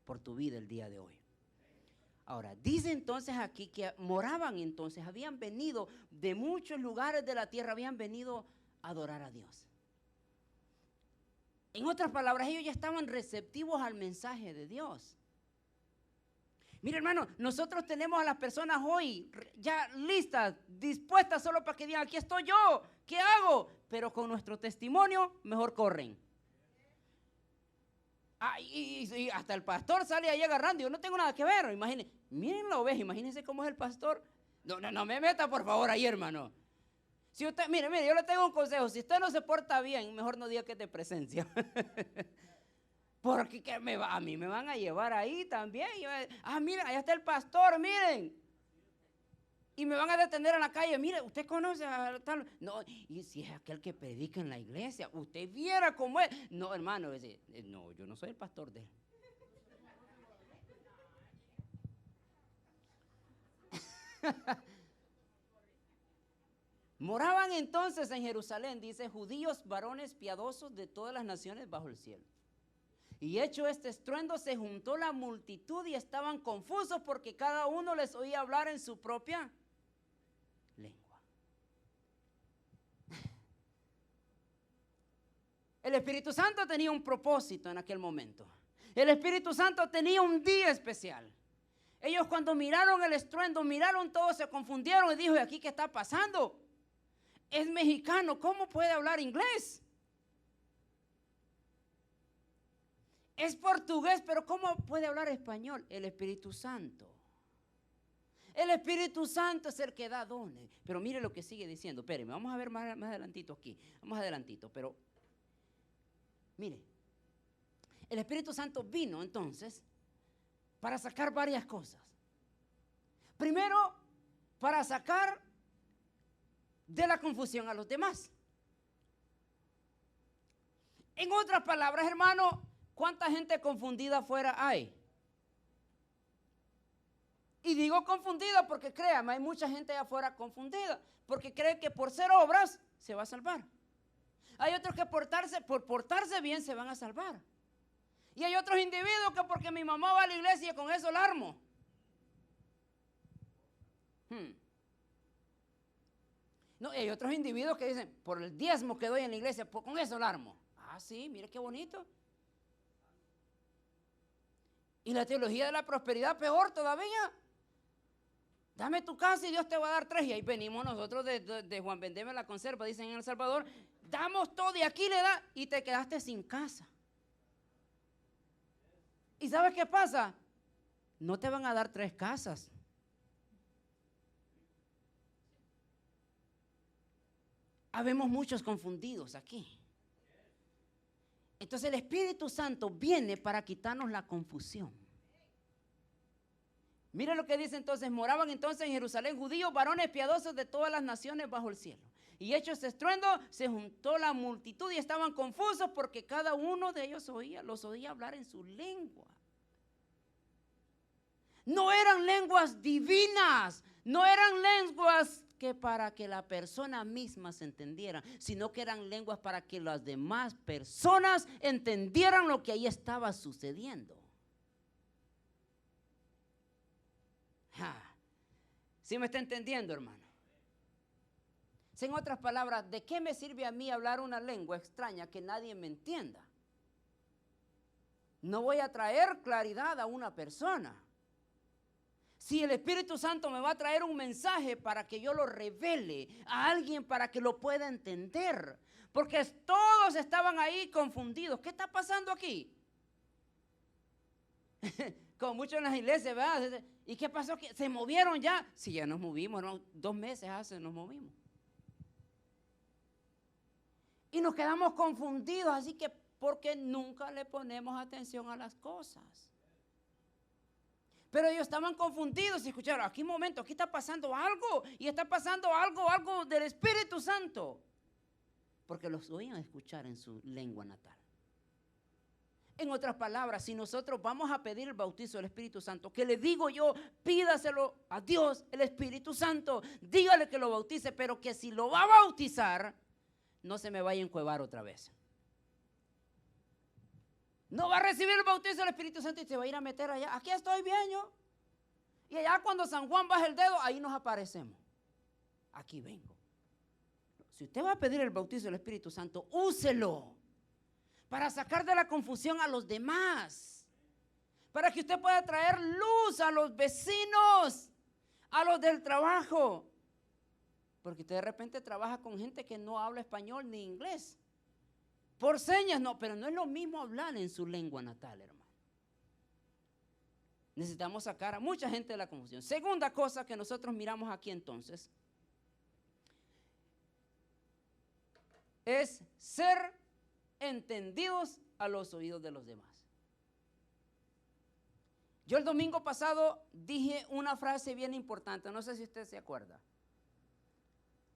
por tu vida el día de hoy. Ahora, dice entonces aquí que moraban entonces, habían venido de muchos lugares de la tierra, habían venido a adorar a Dios. En otras palabras, ellos ya estaban receptivos al mensaje de Dios. Mira, hermano, nosotros tenemos a las personas hoy ya listas, dispuestas solo para que digan, aquí estoy yo, ¿qué hago? Pero con nuestro testimonio, mejor corren. Y hasta el pastor sale ahí agarrando, yo no tengo nada que ver, imagínense, miren la oveja, imagínense cómo es el pastor. No me meta por favor ahí, hermano. Si usted, mire, yo le tengo un consejo, si usted no se porta bien, mejor no diga que es de presencia. Porque a mí me van a llevar ahí también. Mira, allá está el pastor, miren. Y me van a detener en la calle. Mire, usted conoce a tal. No, y si es aquel que predica en la iglesia, usted viera cómo es. No, hermano, no, yo no soy el pastor de él. Moraban entonces en Jerusalén, dice, judíos, varones piadosos de todas las naciones bajo el cielo. Y hecho este estruendo, se juntó la multitud y estaban confusos porque cada uno les oía hablar en su propia lengua. El Espíritu Santo tenía un propósito en aquel momento. El Espíritu Santo tenía un día especial. Ellos cuando miraron el estruendo, miraron todo, se confundieron y dijo, ¿y aquí qué está pasando? Es mexicano, ¿cómo puede hablar inglés? Es portugués, pero ¿cómo puede hablar español? El Espíritu Santo. El Espíritu Santo es el que da dones. Pero mire lo que sigue diciendo. Espérenme, vamos a ver más adelantito aquí. Más adelantito, pero mire. El Espíritu Santo vino entonces para sacar varias cosas. Primero, para sacar de la confusión a los demás. En otras palabras, hermano, ¿cuánta gente confundida afuera hay? Y digo confundida porque créame, hay mucha gente allá afuera confundida, porque cree que por ser obras se va a salvar. Hay otros que por portarse bien se van a salvar. Y hay otros individuos que porque mi mamá va a la iglesia con eso la armo. No, y hay otros individuos que dicen, por el diezmo que doy en la iglesia, con eso la armo. Ah, sí, mire qué bonito. Y la teología de la prosperidad, peor todavía. Dame tu casa y Dios te va a dar 3. Y ahí venimos nosotros de Juan Vendeme la conserva, dicen en El Salvador. Damos todo y aquí le da y te quedaste sin casa. ¿Y sabes qué pasa? No te van a dar 3 casas. Habemos muchos confundidos aquí. Entonces el Espíritu Santo viene para quitarnos la confusión. Mira lo que dice entonces, moraban entonces en Jerusalén judíos, varones piadosos de todas las naciones bajo el cielo. Y hecho este estruendo, se juntó la multitud y estaban confusos porque cada uno de ellos los oía hablar en su lengua. No eran lenguas divinas, no eran lenguas que para que la persona misma se entendiera, sino que eran lenguas para que las demás personas entendieran lo que ahí estaba sucediendo. ¿Sí me está entendiendo, hermano? En otras palabras, ¿de qué me sirve a mí hablar una lengua extraña que nadie me entienda? No voy a traer claridad a una persona. Si el Espíritu Santo me va a traer un mensaje para que yo lo revele a alguien para que lo pueda entender. Porque todos estaban ahí confundidos. ¿Qué está pasando aquí? Como muchos en las iglesias, ¿verdad? ¿Y qué pasó? ¿Se movieron ya? Sí, ya nos movimos, ¿no? 2 meses hace nos movimos. Y nos quedamos confundidos, así que porque nunca le ponemos atención a las cosas. Pero ellos estaban confundidos y escucharon, aquí un momento, aquí está pasando algo, y está pasando algo del Espíritu Santo. Porque los oían escuchar en su lengua natal. En otras palabras, si nosotros vamos a pedir el bautizo del Espíritu Santo, que le digo yo, pídaselo a Dios, el Espíritu Santo, dígale que lo bautice, pero que si lo va a bautizar, no se me vaya a encuevar otra vez. No va a recibir el bautizo del Espíritu Santo y se va a ir a meter allá. Aquí estoy bien yo. Y allá cuando San Juan baja el dedo, ahí nos aparecemos. Aquí vengo. Si usted va a pedir el bautizo del Espíritu Santo, úselo para sacar de la confusión a los demás. Para que usted pueda traer luz a los vecinos, a los del trabajo. Porque usted de repente trabaja con gente que no habla español ni inglés. Por señas, no, pero no es lo mismo hablar en su lengua natal, hermano. Necesitamos sacar a mucha gente de la confusión. Segunda cosa que nosotros miramos aquí entonces, es ser entendidos a los oídos de los demás. Yo el domingo pasado dije una frase bien importante, no sé si usted se acuerda.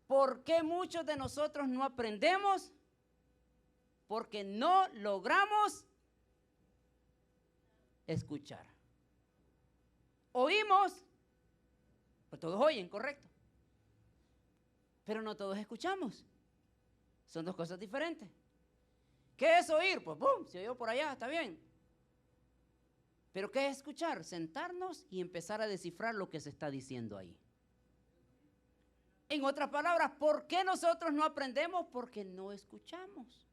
¿Por qué muchos de nosotros no aprendemos? Porque no logramos escuchar. Oímos, Todos oyen, correcto. Pero no todos escuchamos. Son dos cosas diferentes. ¿Qué es oír? Pues ¡pum! Se oyó por allá, está bien. Pero ¿qué es escuchar? Sentarnos y empezar a descifrar lo que se está diciendo ahí. En otras palabras, ¿por qué nosotros no aprendemos? Porque no escuchamos.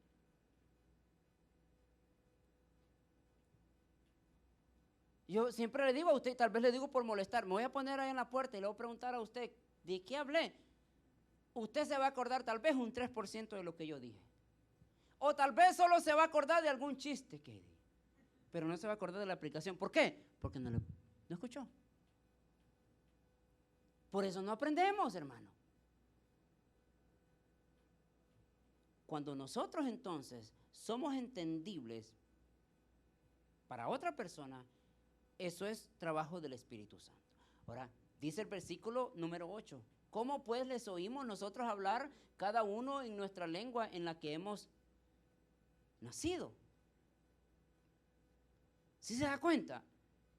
Yo siempre le digo a usted, tal vez le digo por molestar, me voy a poner ahí en la puerta y le voy a preguntar a usted, ¿de qué hablé? Usted se va a acordar tal vez un 3% de lo que yo dije. O tal vez solo se va a acordar de algún chiste que di, pero no se va a acordar de la aplicación. ¿Por qué? Porque no escuchó. Por eso no aprendemos, hermano. Cuando nosotros entonces somos entendibles para otra persona, eso es trabajo del Espíritu Santo. Ahora, dice el versículo número 8, ¿cómo pues les oímos nosotros hablar cada uno en nuestra lengua en la que hemos nacido? ¿Sí se da cuenta?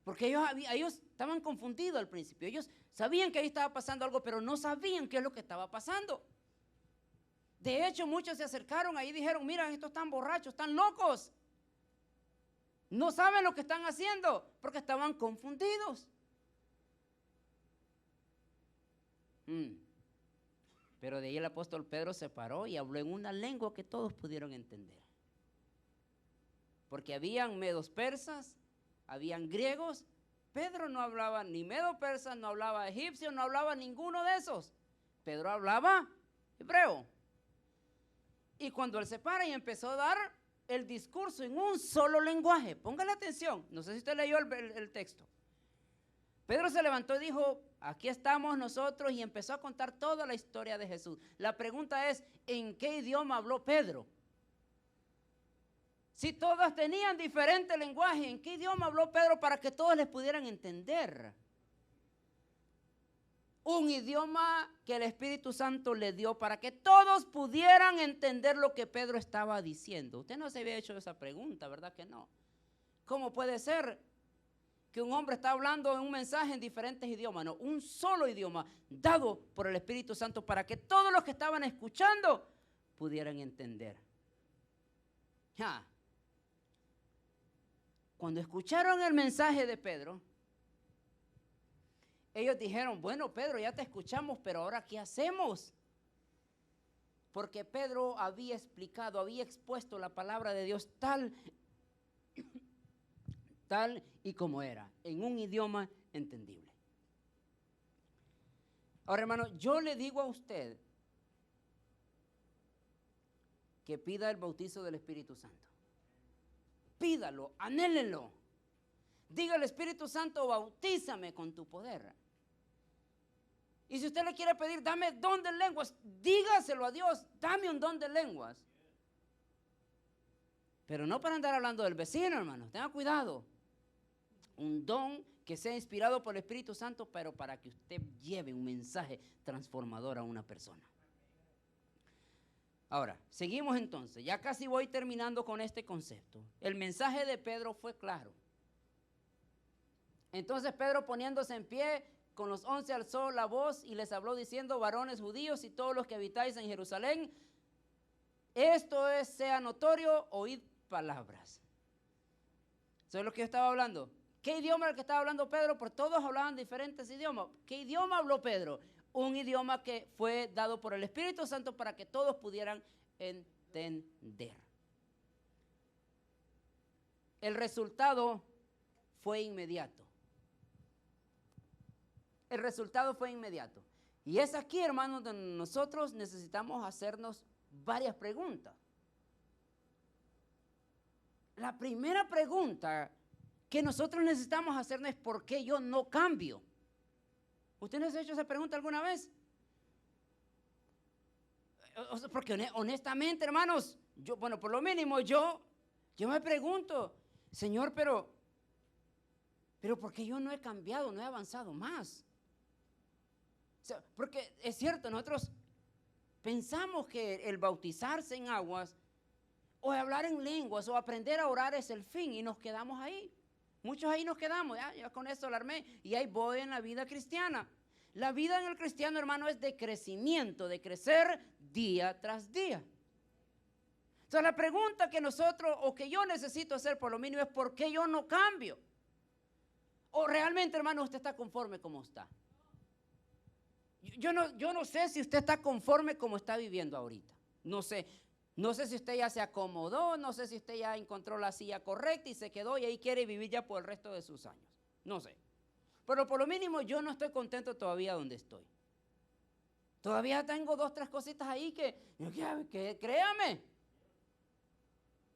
Porque ellos estaban confundidos al principio. Ellos sabían que ahí estaba pasando algo, pero no sabían qué es lo que estaba pasando. De hecho, muchos se acercaron ahí y dijeron, mira, estos están borrachos, están locos. No saben lo que están haciendo porque estaban confundidos. Pero de ahí el apóstol Pedro se paró y habló en una lengua que todos pudieron entender. Porque habían medos persas, habían griegos. Pedro no hablaba ni medo persa, no hablaba egipcio, no hablaba ninguno de esos. Pedro hablaba hebreo. Y cuando él se para y empezó a dar el discurso en un solo lenguaje, póngale atención, no sé si usted leyó el texto. Pedro se levantó y dijo, aquí estamos nosotros, y empezó a contar toda la historia de Jesús. La pregunta es, ¿en qué idioma habló Pedro? Si todos tenían diferente lenguaje, ¿en qué idioma habló Pedro para que todos les pudieran entender? Un idioma que el Espíritu Santo le dio para que todos pudieran entender lo que Pedro estaba diciendo. Usted no se había hecho esa pregunta, ¿verdad que no? ¿Cómo puede ser que un hombre está hablando en un mensaje en diferentes idiomas? No, un solo idioma dado por el Espíritu Santo para que todos los que estaban escuchando pudieran entender. Cuando escucharon el mensaje de Pedro, ellos dijeron, bueno, Pedro, ya te escuchamos, pero ahora ¿qué hacemos? Porque Pedro había explicado, había expuesto la palabra de Dios tal y como era, en un idioma entendible. Ahora, hermano, yo le digo a usted que pida el bautizo del Espíritu Santo. Pídalo, anhélenlo. Diga al Espíritu Santo, bautízame con tu poder. Y si usted le quiere pedir, dame don de lenguas, dígaselo a Dios, dame un don de lenguas. Pero no para andar hablando del vecino, hermano, tenga cuidado. Un don que sea inspirado por el Espíritu Santo, pero para que usted lleve un mensaje transformador a una persona. Ahora, seguimos entonces, ya casi voy terminando con este concepto. El mensaje de Pedro fue claro. Entonces Pedro, poniéndose en pie, con los 11 alzó la voz y les habló diciendo, varones judíos y todos los que habitáis en Jerusalén, esto sea notorio, oíd palabras. ¿Eso es lo que yo estaba hablando? ¿Qué idioma era el que estaba hablando Pedro? Pues todos hablaban diferentes idiomas. ¿Qué idioma habló Pedro? Un idioma que fue dado por el Espíritu Santo para que todos pudieran entender. El resultado fue inmediato. El resultado fue inmediato. Y es aquí, hermanos, donde nosotros necesitamos hacernos varias preguntas. La primera pregunta que nosotros necesitamos hacernos es ¿por qué yo no cambio? ¿Usted no se ha hecho esa pregunta alguna vez? Porque honestamente, hermanos, bueno, por lo mínimo yo me pregunto, Señor, pero ¿por qué yo no he cambiado, no he avanzado más? O sea, porque es cierto, nosotros pensamos que el bautizarse en aguas o hablar en lenguas o aprender a orar es el fin y nos quedamos ahí. Muchos ahí nos quedamos, ya con eso alarmé y ahí voy en la vida cristiana. La vida en el cristiano, hermano, es de crecimiento, de crecer día tras día. Entonces la pregunta que nosotros, o que yo necesito hacer por lo mínimo, es ¿por qué yo no cambio? O realmente, hermano, usted está conforme como está. Yo no sé si usted está conforme como está viviendo ahorita. No sé si usted ya se acomodó, no sé si usted ya encontró la silla correcta y se quedó y ahí quiere vivir ya por el resto de sus años. No sé. Pero por lo mínimo yo no estoy contento todavía donde estoy. Todavía tengo 2, 3 cositas ahí que créame.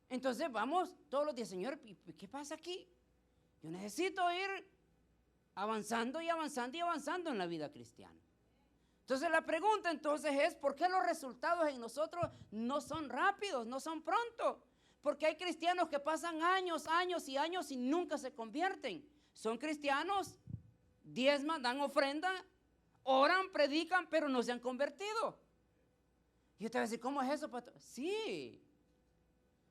Entonces vamos todos los días, Señor, ¿qué pasa aquí? Yo necesito ir avanzando y avanzando y avanzando en la vida cristiana. Entonces la pregunta entonces es, ¿por qué los resultados en nosotros no son rápidos, no son pronto? Porque hay cristianos que pasan años y años y nunca se convierten. Son cristianos, diezman, dan ofrenda, oran, predican, pero no se han convertido. Y usted va a decir, ¿cómo es eso, pastor? Sí.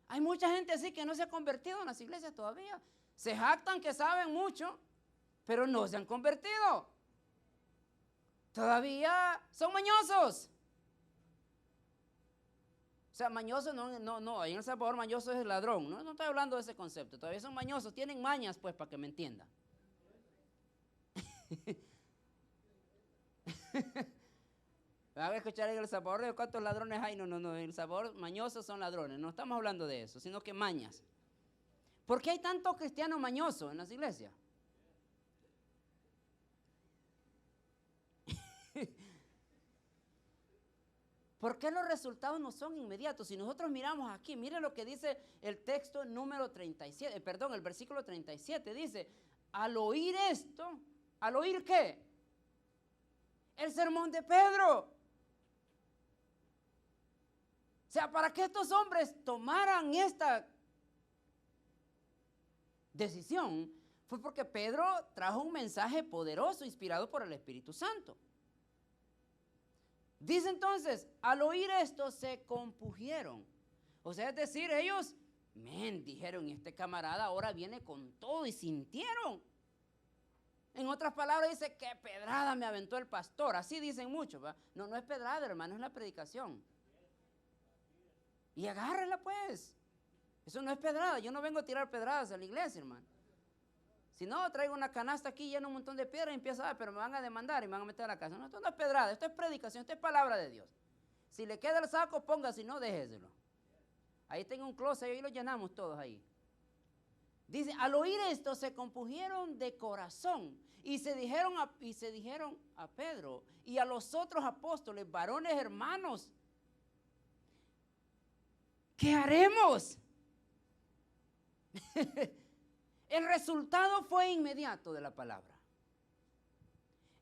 Hay mucha gente así que no se ha convertido en las iglesias todavía. Se jactan que saben mucho, pero no se han convertido. Todavía son mañosos. O sea, mañoso no, en El Salvador mañoso es el ladrón. No estoy hablando de ese concepto. Todavía son mañosos, tienen mañas, pues, para que me entienda. Van a escuchar en El Salvador de cuántos ladrones hay. No, en El Salvador mañosos son ladrones. No estamos hablando de eso, sino que mañas. ¿Por qué hay tantos cristianos mañosos en las iglesias? ¿Por qué los resultados no son inmediatos? Si nosotros miramos aquí, mire lo que dice el texto número 37, el versículo 37, dice, al oír esto, ¿al oír qué? El sermón de Pedro. O sea, para que estos hombres tomaran esta decisión, fue porque Pedro trajo un mensaje poderoso, inspirado por el Espíritu Santo. Dice entonces, al oír esto se compungieron. O sea, es decir, ellos, dijeron, este camarada ahora viene con todo y sintieron. En otras palabras dice, qué pedrada me aventó el pastor. Así dicen muchos, ¿va? No es pedrada, hermano, es la predicación. Y agárrenla pues. Eso no es pedrada, yo no vengo a tirar pedradas a la iglesia, hermano. Si no, traigo una canasta aquí llena un montón de piedras y empieza pero me van a demandar y me van a meter a la casa. No, esto no es pedrada, esto es predicación, esto es palabra de Dios. Si le queda el saco, ponga, si no, déjeselo. Ahí tengo un closet y ahí lo llenamos todos ahí. Dice, al oír esto se compungieron de corazón y se dijeron a Pedro y a los otros apóstoles, varones hermanos, ¿qué haremos? El resultado fue inmediato de la palabra.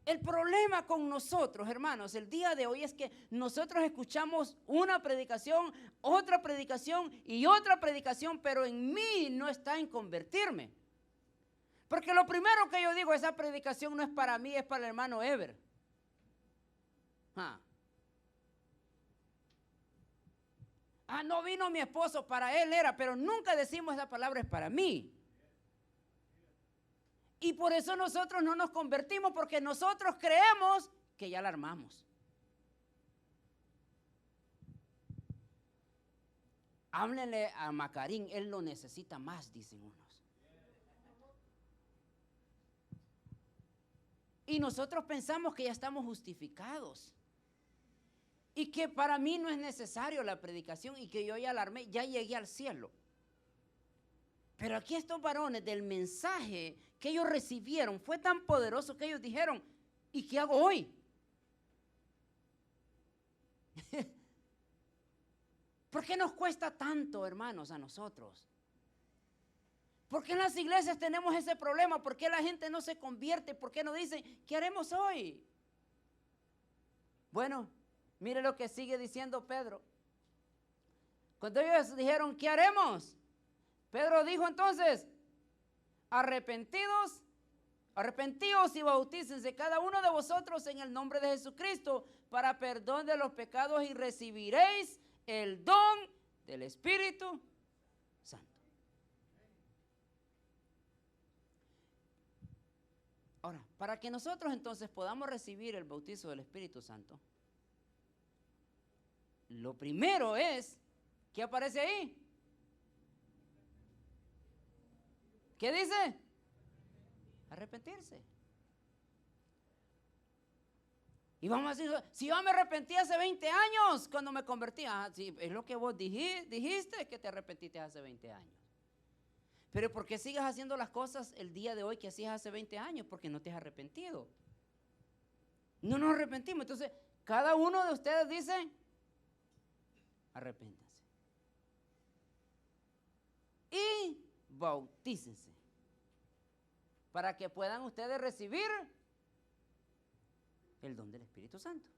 El problema con nosotros, hermanos, el día de hoy es que nosotros escuchamos una predicación, otra predicación y otra predicación, pero en mí no está en convertirme. Porque lo primero que yo digo, esa predicación no es para mí, es para el hermano Ever. No vino mi esposo, para él era, pero nunca decimos esa palabra es para mí. Y por eso nosotros no nos convertimos, porque nosotros creemos que ya la armamos. Háblenle a Macarín, él lo necesita más, dicen unos. Y nosotros pensamos que ya estamos justificados. Y que para mí no es necesario la predicación y que yo ya la armé, ya llegué al cielo. Pero aquí estos varones del mensaje que ellos recibieron fue tan poderoso que ellos dijeron, ¿y qué hago hoy? ¿Por qué nos cuesta tanto, hermanos, a nosotros? ¿Por qué en las iglesias tenemos ese problema? ¿Por qué la gente no se convierte? ¿Por qué no dicen, ¿qué haremos hoy? Bueno, mire lo que sigue diciendo Pedro. Cuando ellos dijeron, ¿qué haremos? Pedro dijo entonces, arrepentidos y bautícense cada uno de vosotros en el nombre de Jesucristo para perdón de los pecados y recibiréis el don del Espíritu Santo. Ahora, para que nosotros entonces podamos recibir el bautizo del Espíritu Santo, lo primero es, ¿qué aparece ahí? ¿Qué dice? Arrepentirse. Y vamos a decir, si yo me arrepentí hace 20 años cuando me convertí, sí, es lo que vos dijiste que te arrepentiste hace 20 años. Pero ¿por qué sigues haciendo las cosas el día de hoy que hacías hace 20 años? Porque no te has arrepentido. No nos arrepentimos. Entonces, cada uno de ustedes dice, arrepéntanse. Y bautícense. Para que puedan ustedes recibir el don del Espíritu Santo.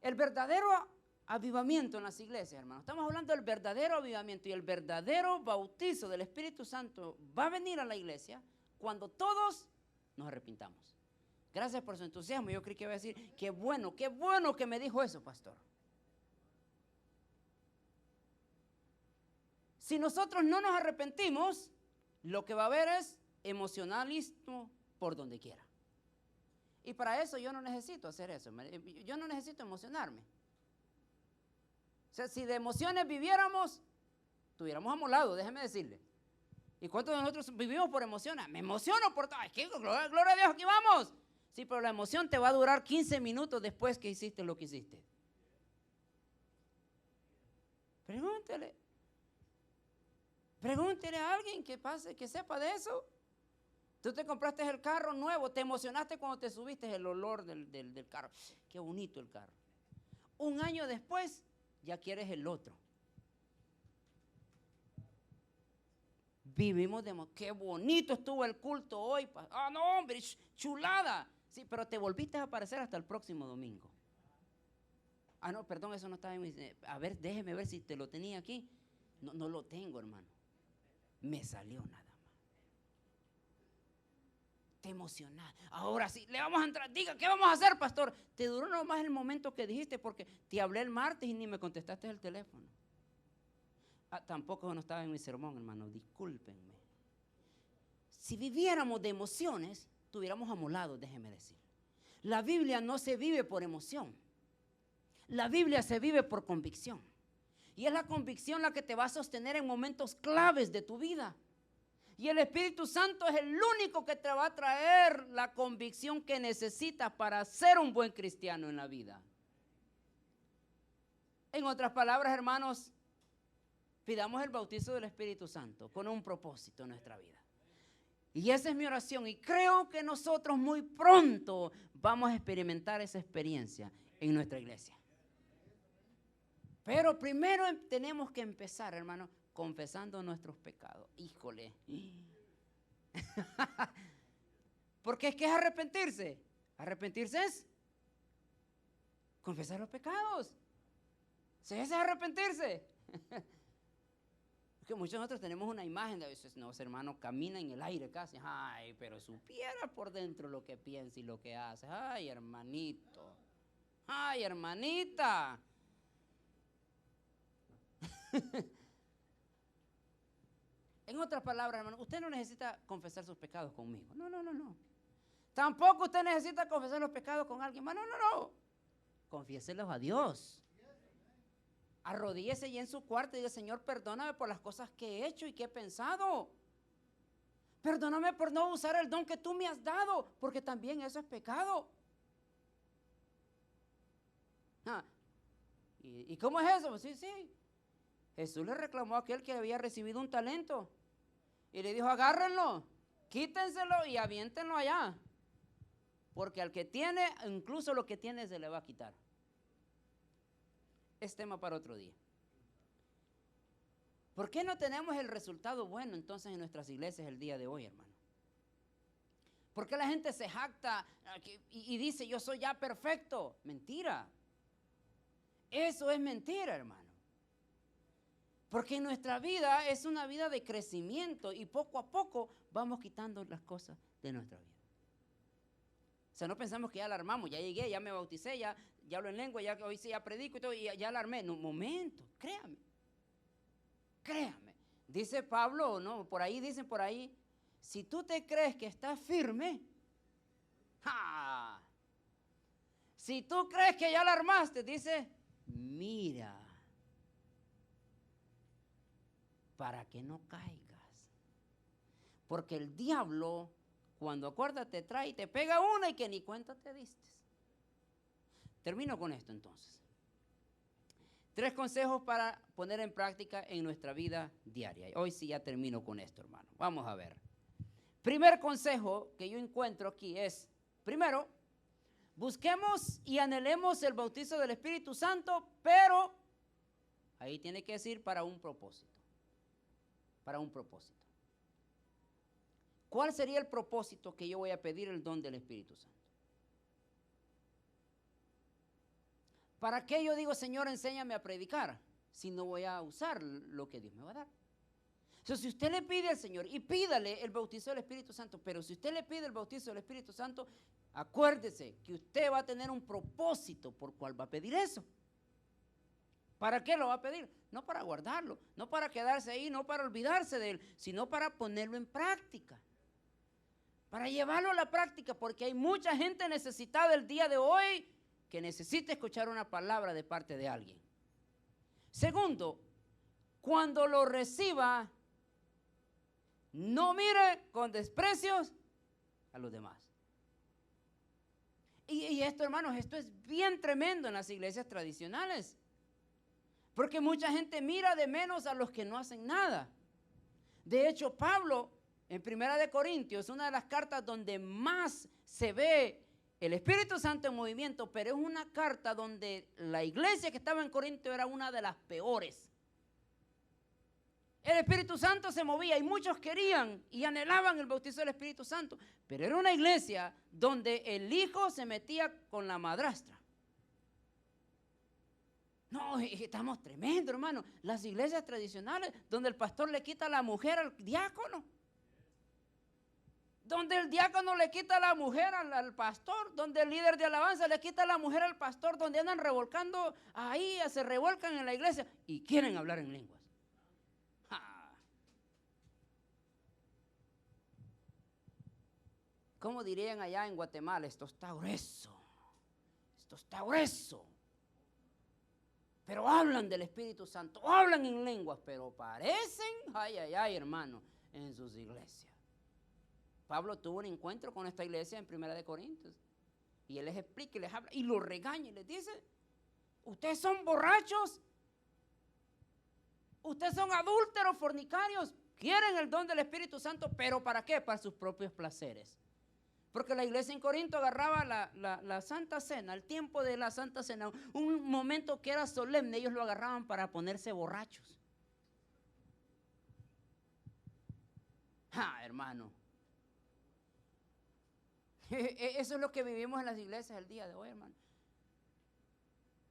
El verdadero avivamiento en las iglesias, hermanos. Estamos hablando del verdadero avivamiento y el verdadero bautizo del Espíritu Santo va a venir a la iglesia cuando todos nos arrepintamos. Gracias por su entusiasmo. Yo creí que iba a decir, qué bueno que me dijo eso, pastor. Si nosotros no nos arrepentimos, lo que va a haber es emocionalismo por donde quiera. Y para eso yo no necesito hacer eso. Yo no necesito emocionarme. O sea, si de emociones viviéramos, estuviéramos amolados, déjeme decirle. ¿Y cuántos de nosotros vivimos por emociones? Me emociono por todo. Es que gloria a Dios, aquí vamos. Sí, pero la emoción te va a durar 15 minutos después que hiciste lo que hiciste. Pregúntele a alguien que pase, que sepa de eso. Tú te compraste el carro nuevo, te emocionaste cuando te subiste, el olor del carro. Qué bonito el carro. Un año después, ya quieres el otro. Vivimos de qué bonito estuvo el culto hoy. No, hombre, chulada. Sí, pero te volviste a aparecer hasta el próximo domingo. No, perdón, eso no estaba en mi... A ver, déjeme ver si te lo tenía aquí. No lo tengo, hermano. Me salió nada más. Te emocionás. Ahora sí, le vamos a entrar. Diga, ¿qué vamos a hacer, pastor? Te duró nomás el momento que dijiste porque te hablé el martes y ni me contestaste el teléfono. Tampoco no estaba en mi sermón, hermano. Discúlpenme. Si viviéramos de emociones, estuviéramos amolados, déjeme decir. La Biblia no se vive por emoción. La Biblia se vive por convicción. Y es la convicción la que te va a sostener en momentos claves de tu vida. Y el Espíritu Santo es el único que te va a traer la convicción que necesitas para ser un buen cristiano en la vida. En otras palabras, hermanos, pidamos el bautizo del Espíritu Santo con un propósito en nuestra vida. Y esa es mi oración. Y creo que nosotros muy pronto vamos a experimentar esa experiencia en nuestra iglesia. Pero primero tenemos que empezar, hermano, confesando nuestros pecados. Híjole. Porque es que es arrepentirse. Arrepentirse es confesar los pecados. ¿Sí es arrepentirse? Porque muchos de nosotros tenemos una imagen de veces, no, ese hermano camina en el aire casi. Ay, pero supiera por dentro lo que piensa y lo que hace. Ay, hermanito. Ay, hermanita. En otras palabras, hermano, usted no necesita confesar sus pecados conmigo. No. Tampoco usted necesita confesar los pecados con alguien más. No. Confiéselos a Dios. Arrodíllese y en su cuarto y diga, Señor, perdóname por las cosas que he hecho y que he pensado. Perdóname por no usar el don que tú me has dado, porque también eso es pecado. ¿Y cómo es eso? Sí. Jesús le reclamó a aquel que había recibido un talento y le dijo, agárrenlo, quítenselo y aviéntenlo allá. Porque al que tiene, incluso lo que tiene se le va a quitar. Es tema para otro día. ¿Por qué no tenemos el resultado bueno entonces en nuestras iglesias el día de hoy, hermano? ¿Por qué la gente se jacta y dice, yo soy ya perfecto? Mentira. Eso es mentira, hermano. Porque nuestra vida es una vida de crecimiento y poco a poco vamos quitando las cosas de nuestra vida. O sea, no pensamos que ya la armamos, ya llegué, ya me bauticé, ya hablo en lengua, ya hoy sí ya predico y todo, y ya la armé. No, un momento, créame. Dice Pablo, no, dicen por ahí, si tú te crees que estás firme, ¡ja! Si tú crees que ya la armaste, dice, mira, para que no caigas. Porque el diablo, cuando acuerda, te trae y te pega una y que ni cuenta te diste. Termino con esto entonces. 3 consejos para poner en práctica en nuestra vida diaria. Hoy sí ya termino con esto, hermano. Vamos a ver. Primer consejo que yo encuentro aquí es, primero, busquemos y anhelemos el bautizo del Espíritu Santo, pero ahí tiene que decir para un propósito. Para un propósito. ¿Cuál sería el propósito que yo voy a pedir el don del Espíritu Santo? ¿Para qué yo digo, Señor, enséñame a predicar si no voy a usar lo que Dios me va a dar? Entonces, si usted le pide al Señor y pídale el bautizo del Espíritu Santo, pero si usted le pide el bautizo del Espíritu Santo, acuérdese que usted va a tener un propósito por cual va a pedir eso. ¿Para qué lo va a pedir? No para guardarlo, no para quedarse ahí, no para olvidarse de él, sino para ponerlo en práctica. Para llevarlo a la práctica, porque hay mucha gente necesitada el día de hoy que necesita escuchar una palabra de parte de alguien. Segundo, cuando lo reciba, no mire con desprecios a los demás. Y esto, hermanos, esto es bien tremendo en las iglesias tradicionales. Porque mucha gente mira de menos a los que no hacen nada. De hecho, Pablo, en 1 de Corintios, es una de las cartas donde más se ve el Espíritu Santo en movimiento, pero es una carta donde la iglesia que estaba en Corinto era una de las peores. El Espíritu Santo se movía y muchos querían y anhelaban el bautizo del Espíritu Santo, pero era una iglesia donde el hijo se metía con la madrastra. No, estamos tremendo, hermano. Las iglesias tradicionales donde el pastor le quita la mujer al diácono. Donde el diácono le quita la mujer al pastor, donde el líder de alabanza le quita la mujer al pastor, donde andan revolcando ahí, se revolcan en la iglesia y quieren hablar en lenguas. ¡Ja! ¿Cómo dirían allá en Guatemala? Esto está grueso, esto está grueso. Pero hablan del Espíritu Santo, hablan en lenguas, pero parecen, ay, ay, ay, hermano, en sus iglesias. Pablo tuvo un encuentro con esta iglesia en 1 de Corintios. Y él les explica y les habla y los regaña y les dice, ustedes son borrachos, ustedes son adúlteros, fornicarios, quieren el don del Espíritu Santo, pero ¿para qué? Para sus propios placeres. Porque la iglesia en Corinto agarraba la Santa Cena, el tiempo de la Santa Cena, un momento que era solemne, ellos lo agarraban para ponerse borrachos. Hermano. Eso es lo que vivimos en las iglesias el día de hoy, hermano.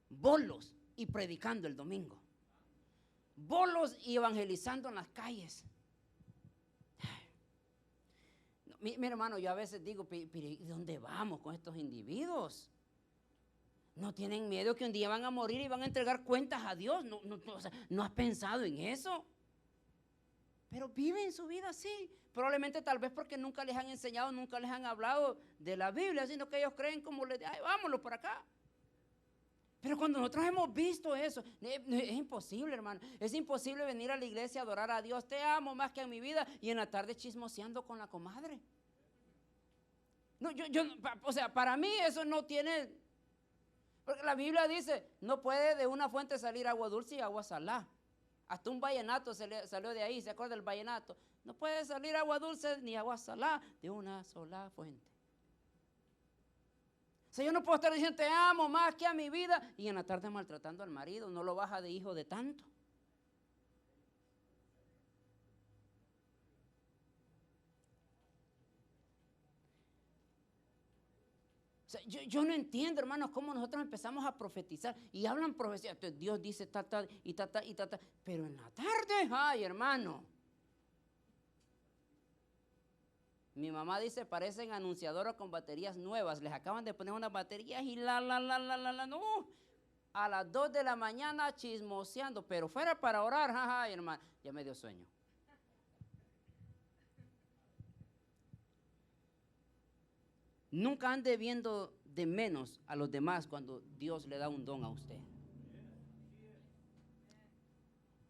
Bolos y predicando el domingo. Bolos y evangelizando en las calles. Mi hermano, yo a veces digo, ¿dónde vamos con estos individuos? ¿No tienen miedo que un día van a morir y van a entregar cuentas a Dios? O sea, ¿no has pensado en eso? Pero viven su vida así. Probablemente tal vez porque nunca les han enseñado, nunca les han hablado de la Biblia, sino que ellos creen como les dicen, vámonos por acá. Pero cuando nosotros hemos visto eso, es imposible, hermano. Es imposible venir a la iglesia a adorar a Dios. Te amo más que en mi vida y en la tarde chismoseando con la comadre. No, o sea, para mí eso no tiene, porque la Biblia dice, no puede de una fuente salir agua dulce y agua salada. Hasta un vallenato salió de ahí, ¿se acuerda del vallenato? No puede salir agua dulce ni agua salada de una sola fuente. O sea, yo no puedo estar diciendo te amo más que a mi vida y en la tarde maltratando al marido, no lo baja de hijo de tanto. O sea, yo no entiendo, hermanos, cómo nosotros empezamos a profetizar y hablan profecía. Dios dice ta, y ta, y ta, pero en la tarde, ay, hermano. Mi mamá dice, parecen anunciadoras con baterías nuevas. Les acaban de poner unas baterías y no. A las 2 de la mañana chismoseando, pero fuera para orar, jaja, hermano. Ya me dio sueño. Nunca ande viendo de menos a los demás cuando Dios le da un don a usted.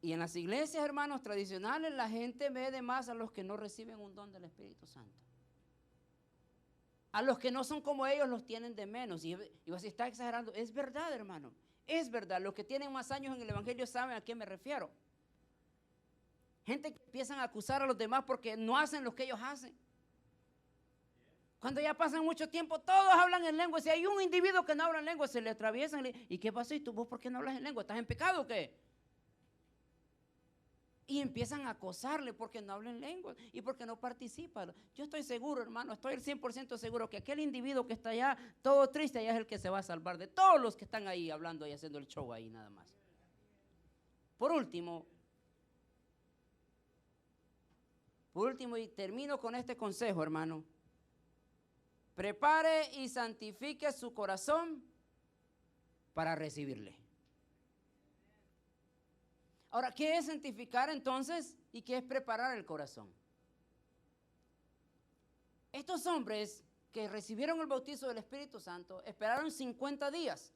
Y en las iglesias, hermanos, tradicionales, la gente ve de más a los que no reciben un don del Espíritu Santo. A los que no son como ellos los tienen de menos. Y vos está exagerando. Es verdad, hermano. Es verdad. Los que tienen más años en el Evangelio saben a qué me refiero. Gente que empiezan a acusar a los demás porque no hacen lo que ellos hacen. Cuando ya pasan mucho tiempo, todos hablan en lengua. Si hay un individuo que no habla en lengua, se le atraviesan. ¿Y qué pasó? ¿Y tú vos por qué no hablas en lengua? ¿Estás en pecado o qué? Y empiezan a acosarle porque no hablan lengua y porque no participan. Yo estoy seguro, hermano, estoy al 100% seguro que aquel individuo que está allá, todo triste, allá es el que se va a salvar de todos los que están ahí hablando y haciendo el show ahí nada más. Por último, y termino con este consejo, hermano. Prepare y santifique su corazón para recibirle. Ahora, ¿qué es santificar entonces? ¿Y qué es preparar el corazón? Estos hombres que recibieron el bautizo del Espíritu Santo esperaron 50 días.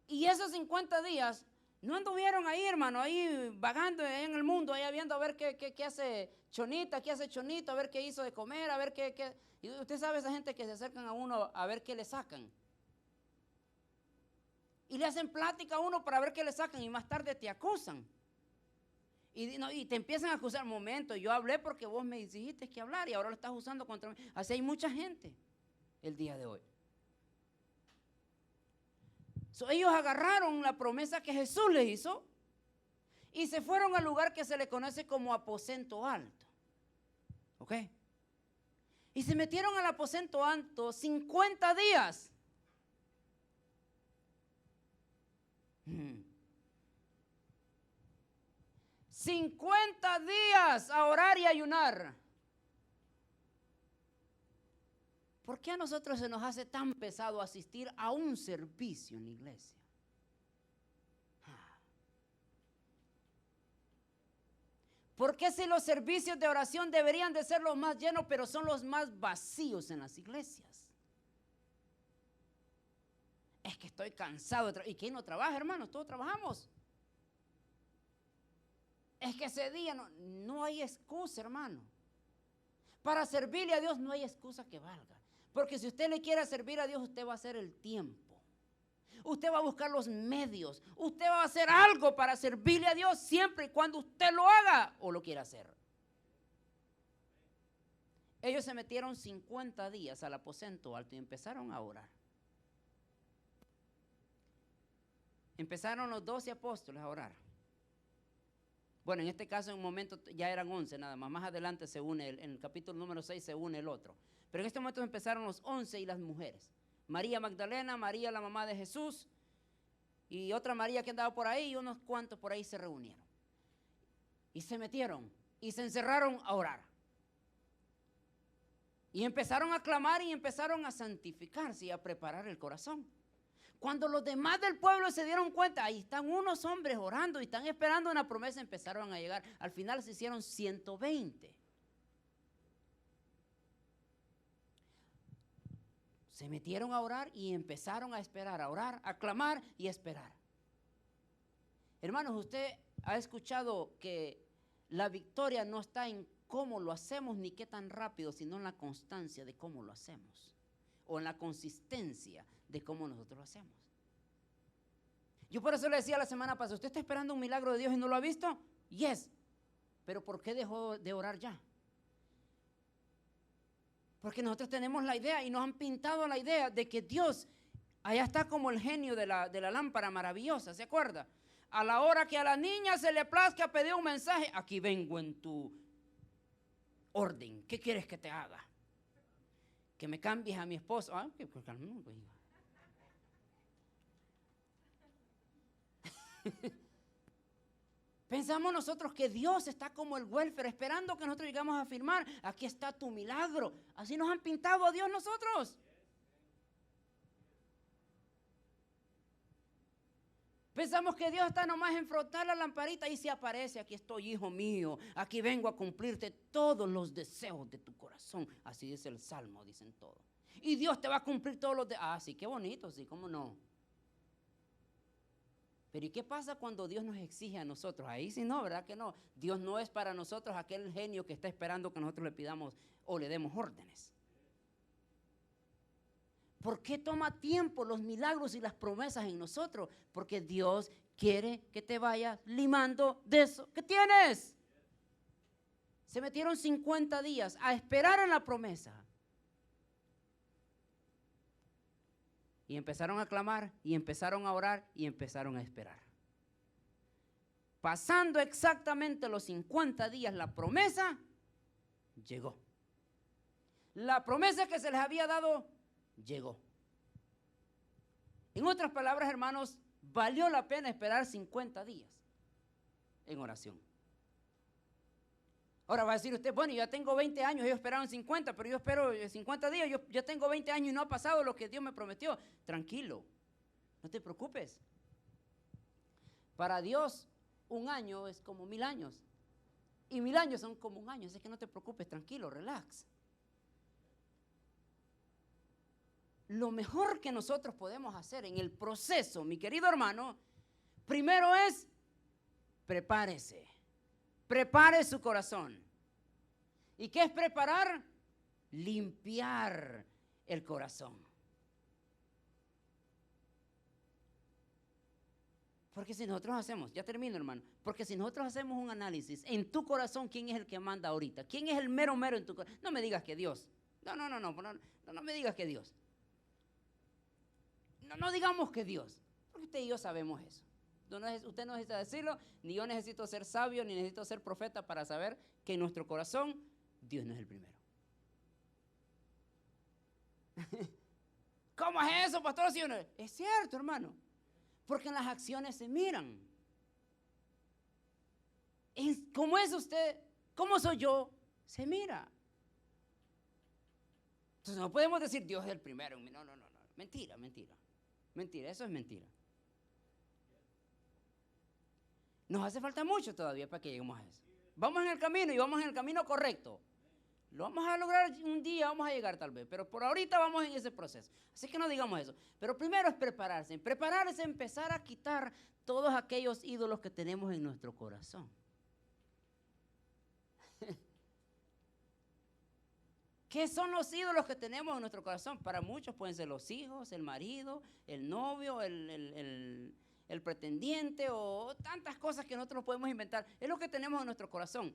Y esos 50 días no anduvieron ahí, hermano, ahí vagando ahí en el mundo, ahí viendo a ver qué hace Chonita, qué hace Chonito, a ver qué hizo de comer, a ver qué. Y usted sabe esa gente que se acercan a uno a ver qué le sacan. Y le hacen plática a uno para ver qué le sacan y más tarde te acusan. Y te empiezan a acusar. Momento, yo hablé porque vos me dijiste que hablar y ahora lo estás usando contra mí. Así hay mucha gente el día de hoy. Ellos agarraron la promesa que Jesús les hizo y se fueron al lugar que se le conoce como aposento alto. ¿Ok? Y se metieron al aposento alto 50 días. 50 días a orar y ayunar. ¿Por qué a nosotros se nos hace tan pesado asistir a un servicio en la iglesia? ¿Por qué si los servicios de oración deberían de ser los más llenos, pero son los más vacíos en las iglesias? Es que estoy cansado. ¿Y quién no trabaja, hermanos? Todos trabajamos. Es que ese día no hay excusa, hermano. Para servirle a Dios no hay excusa que valga. Porque si usted le quiere servir a Dios, usted va a hacer el tiempo. Usted va a buscar los medios. Usted va a hacer algo para servirle a Dios siempre y cuando usted lo haga o lo quiera hacer. Ellos se metieron 50 días al aposento alto y empezaron a orar. Empezaron los 12 apóstoles a orar. Bueno, en este caso en un momento ya eran 11 nada más. Más adelante se une, en el capítulo número 6 se une el otro. Pero en este momento empezaron los 11 y las mujeres. María Magdalena, María la mamá de Jesús y otra María que andaba por ahí y unos cuantos por ahí se reunieron. Y se metieron y se encerraron a orar. Y empezaron a clamar y empezaron a santificarse y a preparar el corazón. Cuando los demás del pueblo se dieron cuenta, ahí están unos hombres orando y están esperando una promesa, empezaron a llegar. Al final se hicieron 120. Se metieron a orar y empezaron a esperar, a orar, a clamar y a esperar. Hermanos, usted ha escuchado que la victoria no está en cómo lo hacemos ni qué tan rápido, sino en la constancia de cómo lo hacemos. O en la consistencia de cómo nosotros lo hacemos. Yo por eso le decía la semana pasada, ¿usted está esperando un milagro de Dios y no lo ha visto? Yes. Pero ¿por qué dejó de orar ya? Porque nosotros tenemos la idea y nos han pintado la idea de que Dios allá está como el genio de la lámpara maravillosa, ¿se acuerda? A la hora que a la niña se le plazca pedir un mensaje, aquí vengo en tu orden, ¿qué quieres que te haga? Que me cambies a mi esposo. Pensamos nosotros que Dios está como el welfare esperando que nosotros llegamos a afirmar, aquí está tu milagro. Así nos han pintado a Dios nosotros. Pensamos que Dios está nomás en frotar la lamparita y se aparece. Aquí estoy, hijo mío. Aquí vengo a cumplirte todos los deseos de tu corazón. Así dice el Salmo, dicen todos. Y Dios te va a cumplir todos los deseos. Ah, sí, qué bonito, sí, cómo no. Pero ¿y qué pasa cuando Dios nos exige a nosotros? Ahí sí no, ¿verdad que no? Dios no es para nosotros aquel genio que está esperando que nosotros le pidamos o le demos órdenes. ¿Por qué toma tiempo los milagros y las promesas en nosotros? Porque Dios quiere que te vayas limando de eso que tienes. Se metieron 50 días a esperar en la promesa. Y empezaron a clamar, y empezaron a orar, y empezaron a esperar. Pasando exactamente los 50 días, la promesa llegó. La promesa que se les había dado llegó. En otras palabras, hermanos, valió la pena esperar 50 días en oración. Ahora va a decir usted, bueno, yo ya tengo 20 años, ellos esperaron 50, pero yo espero 50 días, yo ya tengo 20 años y no ha pasado lo que Dios me prometió. Tranquilo, no te preocupes. Para Dios, un año es como 1000 años. Y 1000 años son como un año, así que no te preocupes, tranquilo, relax. Lo mejor que nosotros podemos hacer en el proceso, mi querido hermano, primero es prepárese. Prepare su corazón. ¿Y qué es preparar? Limpiar el corazón. Porque si nosotros hacemos, ya termino hermano, porque si nosotros hacemos un análisis en tu corazón, ¿quién es el que manda ahorita? ¿Quién es el mero en tu corazón? No me digas que Dios. No me digas que Dios. No digamos que Dios, porque usted y yo sabemos eso. Usted no necesita decirlo, ni yo necesito ser sabio, ni necesito ser profeta para saber que en nuestro corazón Dios no es el primero. ¿Cómo es eso, pastor? Es cierto, hermano, porque en las acciones se miran. ¿Cómo es usted? ¿Cómo soy yo? Se mira. Entonces no podemos decir Dios es el primero. No. Mentira. Mentira, eso es mentira. Nos hace falta mucho todavía para que lleguemos a eso. Vamos en el camino y vamos en el camino correcto. Lo vamos a lograr un día, vamos a llegar tal vez, pero por ahorita vamos en ese proceso. Así que no digamos eso. Pero primero es prepararse. Prepararse, empezar a quitar todos aquellos ídolos que tenemos en nuestro corazón. ¿Qué son los ídolos que tenemos en nuestro corazón? Para muchos pueden ser los hijos, el marido, el novio, el pretendiente o tantas cosas que nosotros podemos inventar. Es lo que tenemos en nuestro corazón.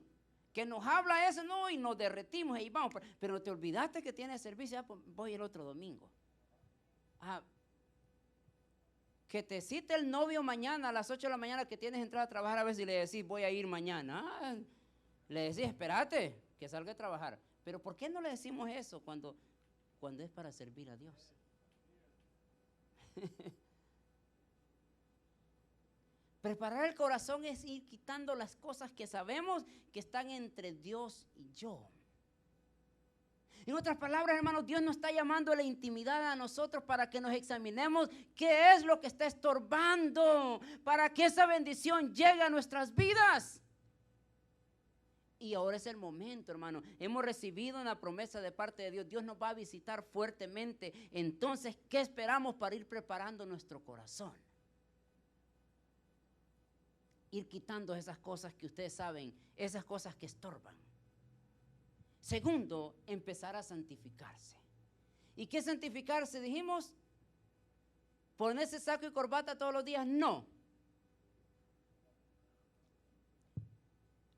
Que nos habla eso, no, y nos derretimos y vamos. Pero te olvidaste que tienes servicio, pues voy el otro domingo. Que te cite el novio mañana a las 8 de la mañana que tienes que entrar a trabajar, a ver si le decís voy a ir mañana. Le decís espérate que salga a trabajar. Pero ¿por qué no le decimos eso cuando es para servir a Dios? Preparar el corazón es ir quitando las cosas que sabemos que están entre Dios y yo. En otras palabras, hermanos, Dios nos está llamando a la intimidad a nosotros para que nos examinemos qué es lo que está estorbando para que esa bendición llegue a nuestras vidas. Y ahora es el momento, hermano. Hemos recibido una promesa de parte de Dios. Dios nos va a visitar fuertemente. Entonces, ¿qué esperamos para ir preparando nuestro corazón? Ir quitando esas cosas que ustedes saben, esas cosas que estorban. Segundo, empezar a santificarse. ¿Y qué santificarse? Dijimos, ¿ponerse saco y corbata todos los días? No.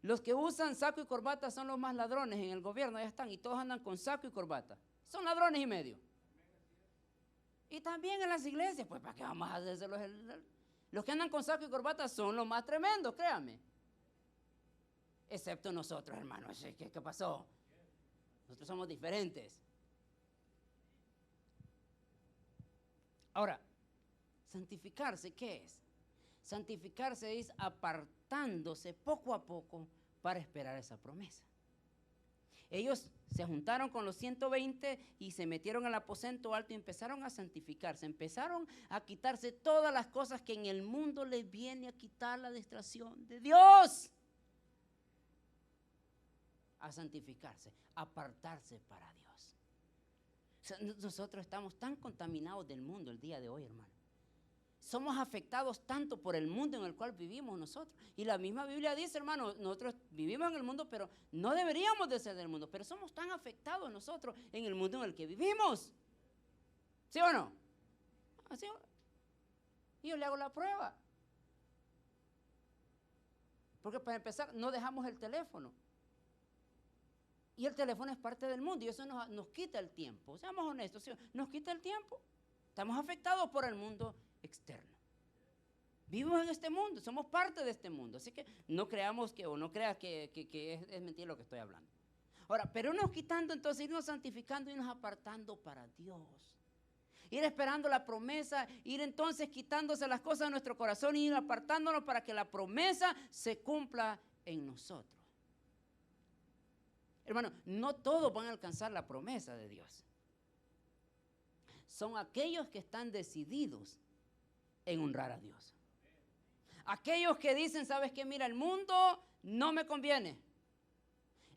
Los que usan saco y corbata son los más ladrones en el gobierno, ya están, y todos andan con saco y corbata. Son ladrones y medio. Y también en las iglesias, pues ¿para qué vamos a hacerlos? Los que andan con saco y corbata son los más tremendos, créanme. Excepto nosotros, hermanos. ¿Qué pasó? Nosotros somos diferentes. Ahora, santificarse, ¿qué es? Santificarse es apartándose poco a poco para esperar esa promesa. Ellos se juntaron con los 120 y se metieron al aposento alto y empezaron a santificarse, empezaron a quitarse todas las cosas que en el mundo les viene a quitar la distracción de Dios. A santificarse, a apartarse para Dios. O sea, nosotros estamos tan contaminados del mundo el día de hoy, hermano. Somos afectados tanto por el mundo en el cual vivimos nosotros. Y la misma Biblia dice, hermano, nosotros vivimos en el mundo, pero no deberíamos de ser del mundo. Pero somos tan afectados nosotros en el mundo en el que vivimos. ¿Sí o no? ¿Sí o no? Y yo le hago la prueba. Porque para empezar, no dejamos el teléfono. Y el teléfono es parte del mundo y eso nos quita el tiempo. Seamos honestos, ¿sí? Nos quita el tiempo. Estamos afectados por el mundo externo. Vivimos en este mundo, somos parte de este mundo. Así que no creamos que, o no creas que es mentira lo que estoy hablando. Ahora, pero irnos quitando, entonces irnos santificando, irnos apartando para Dios. Ir esperando la promesa, ir entonces quitándose las cosas de nuestro corazón y ir apartándonos para que la promesa se cumpla en nosotros. Hermano, no todos van a alcanzar la promesa de Dios. Son aquellos que están decididos en honrar a Dios. Aquellos que dicen, ¿sabes qué? Mira, el mundo no me conviene.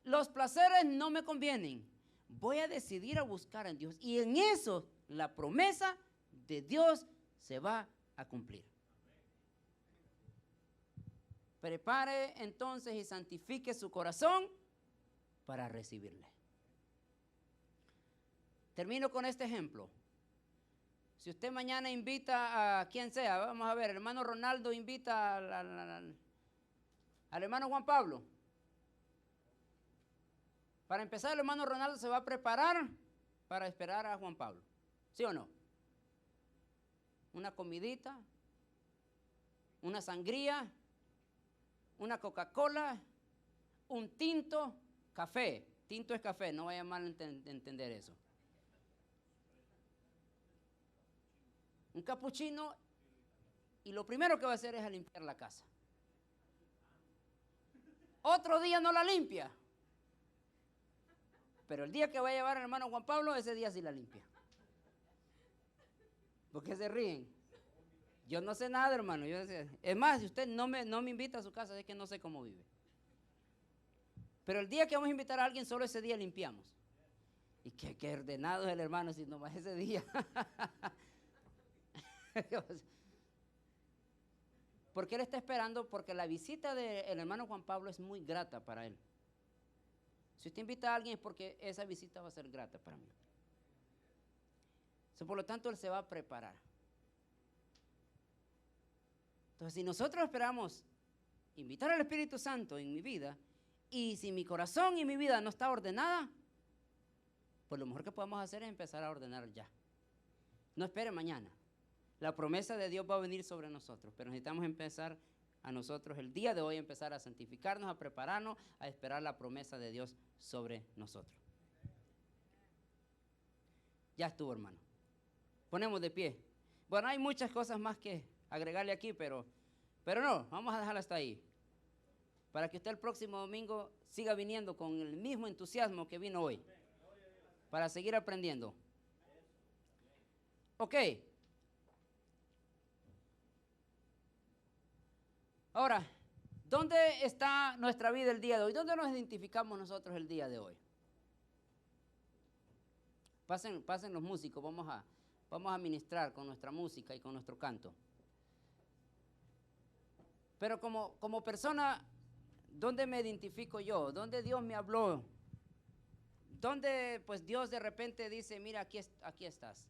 Los placeres no me convienen. Voy a decidir a buscar a Dios. Y en eso la promesa de Dios se va a cumplir. Prepare entonces y santifique su corazón para recibirle. Termino con este ejemplo. Si usted mañana invita a quien sea, vamos a ver, el hermano Ronaldo invita al hermano Juan Pablo. Para empezar, el hermano Ronaldo se va a preparar para esperar a Juan Pablo. ¿Sí o no? Una comidita, una sangría, una Coca-Cola, un tinto, café. Tinto es café, no vaya mal a entender eso. Un capuchino, y lo primero que va a hacer es a limpiar la casa. Otro día no la limpia, pero el día que va a llevar al hermano Juan Pablo, ese día sí la limpia. ¿Por qué se ríen? Yo no sé nada, hermano. Es más, si usted no me invita a su casa, es que no sé cómo vive. Pero el día que vamos a invitar a alguien, solo ese día limpiamos. Y qué ordenado es el hermano, si nomás ese día. Porque él está esperando, porque la visita del hermano Juan Pablo es muy grata para él. Si usted invita a alguien es porque esa visita va a ser grata para mí. Por lo tanto, él se va a preparar. Entonces, si nosotros esperamos invitar al Espíritu Santo en mi vida, y si mi corazón y mi vida no está ordenada, pues lo mejor que podemos hacer es empezar a ordenar ya. No espere mañana. La promesa de Dios va a venir sobre nosotros, pero necesitamos empezar a nosotros el día de hoy, empezar a santificarnos, a prepararnos, a esperar la promesa de Dios sobre nosotros. Ya estuvo, hermano. Ponemos de pie. Bueno, hay muchas cosas más que agregarle aquí, pero no, vamos a dejarla hasta ahí. Para que usted el próximo domingo siga viniendo con el mismo entusiasmo que vino hoy. Para seguir aprendiendo. Ok. Ahora, ¿dónde está nuestra vida el día de hoy? ¿Dónde nos identificamos nosotros el día de hoy? Pasen los músicos, vamos a ministrar con nuestra música y con nuestro canto. Pero como persona, ¿dónde me identifico yo? ¿Dónde Dios me habló? ¿Dónde pues Dios de repente dice, mira, aquí estás?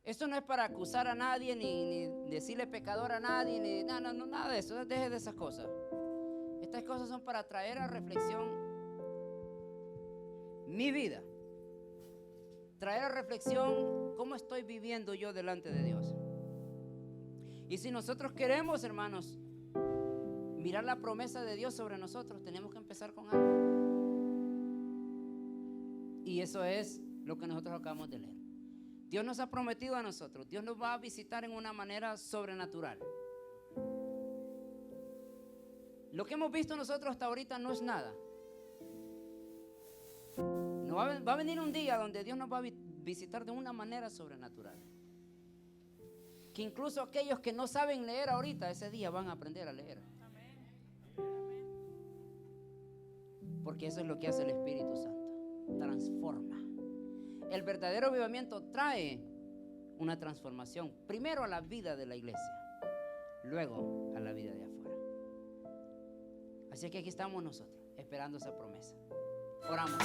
Esto no es para acusar a nadie, ni decirle pecador a nadie, ni nada de eso, deje de esas cosas. Estas cosas son para traer a reflexión mi vida. Traer a reflexión cómo estoy viviendo yo delante de Dios. Y si nosotros queremos, hermanos, mirar la promesa de Dios sobre nosotros, tenemos que empezar con algo. Y eso es lo que nosotros acabamos de leer. Dios nos ha prometido a nosotros, Dios nos va a visitar en una manera sobrenatural. Lo que hemos visto nosotros hasta ahorita no es nada. No va a venir un día donde Dios nos va a visitar de una manera sobrenatural. Que incluso aquellos que no saben leer ahorita, ese día van a aprender a leer. Porque eso es lo que hace el Espíritu Santo. Transforma. El verdadero avivamiento trae una transformación. Primero a la vida de la iglesia. Luego a la vida de afuera. Así que aquí estamos nosotros, esperando esa promesa. Oramos.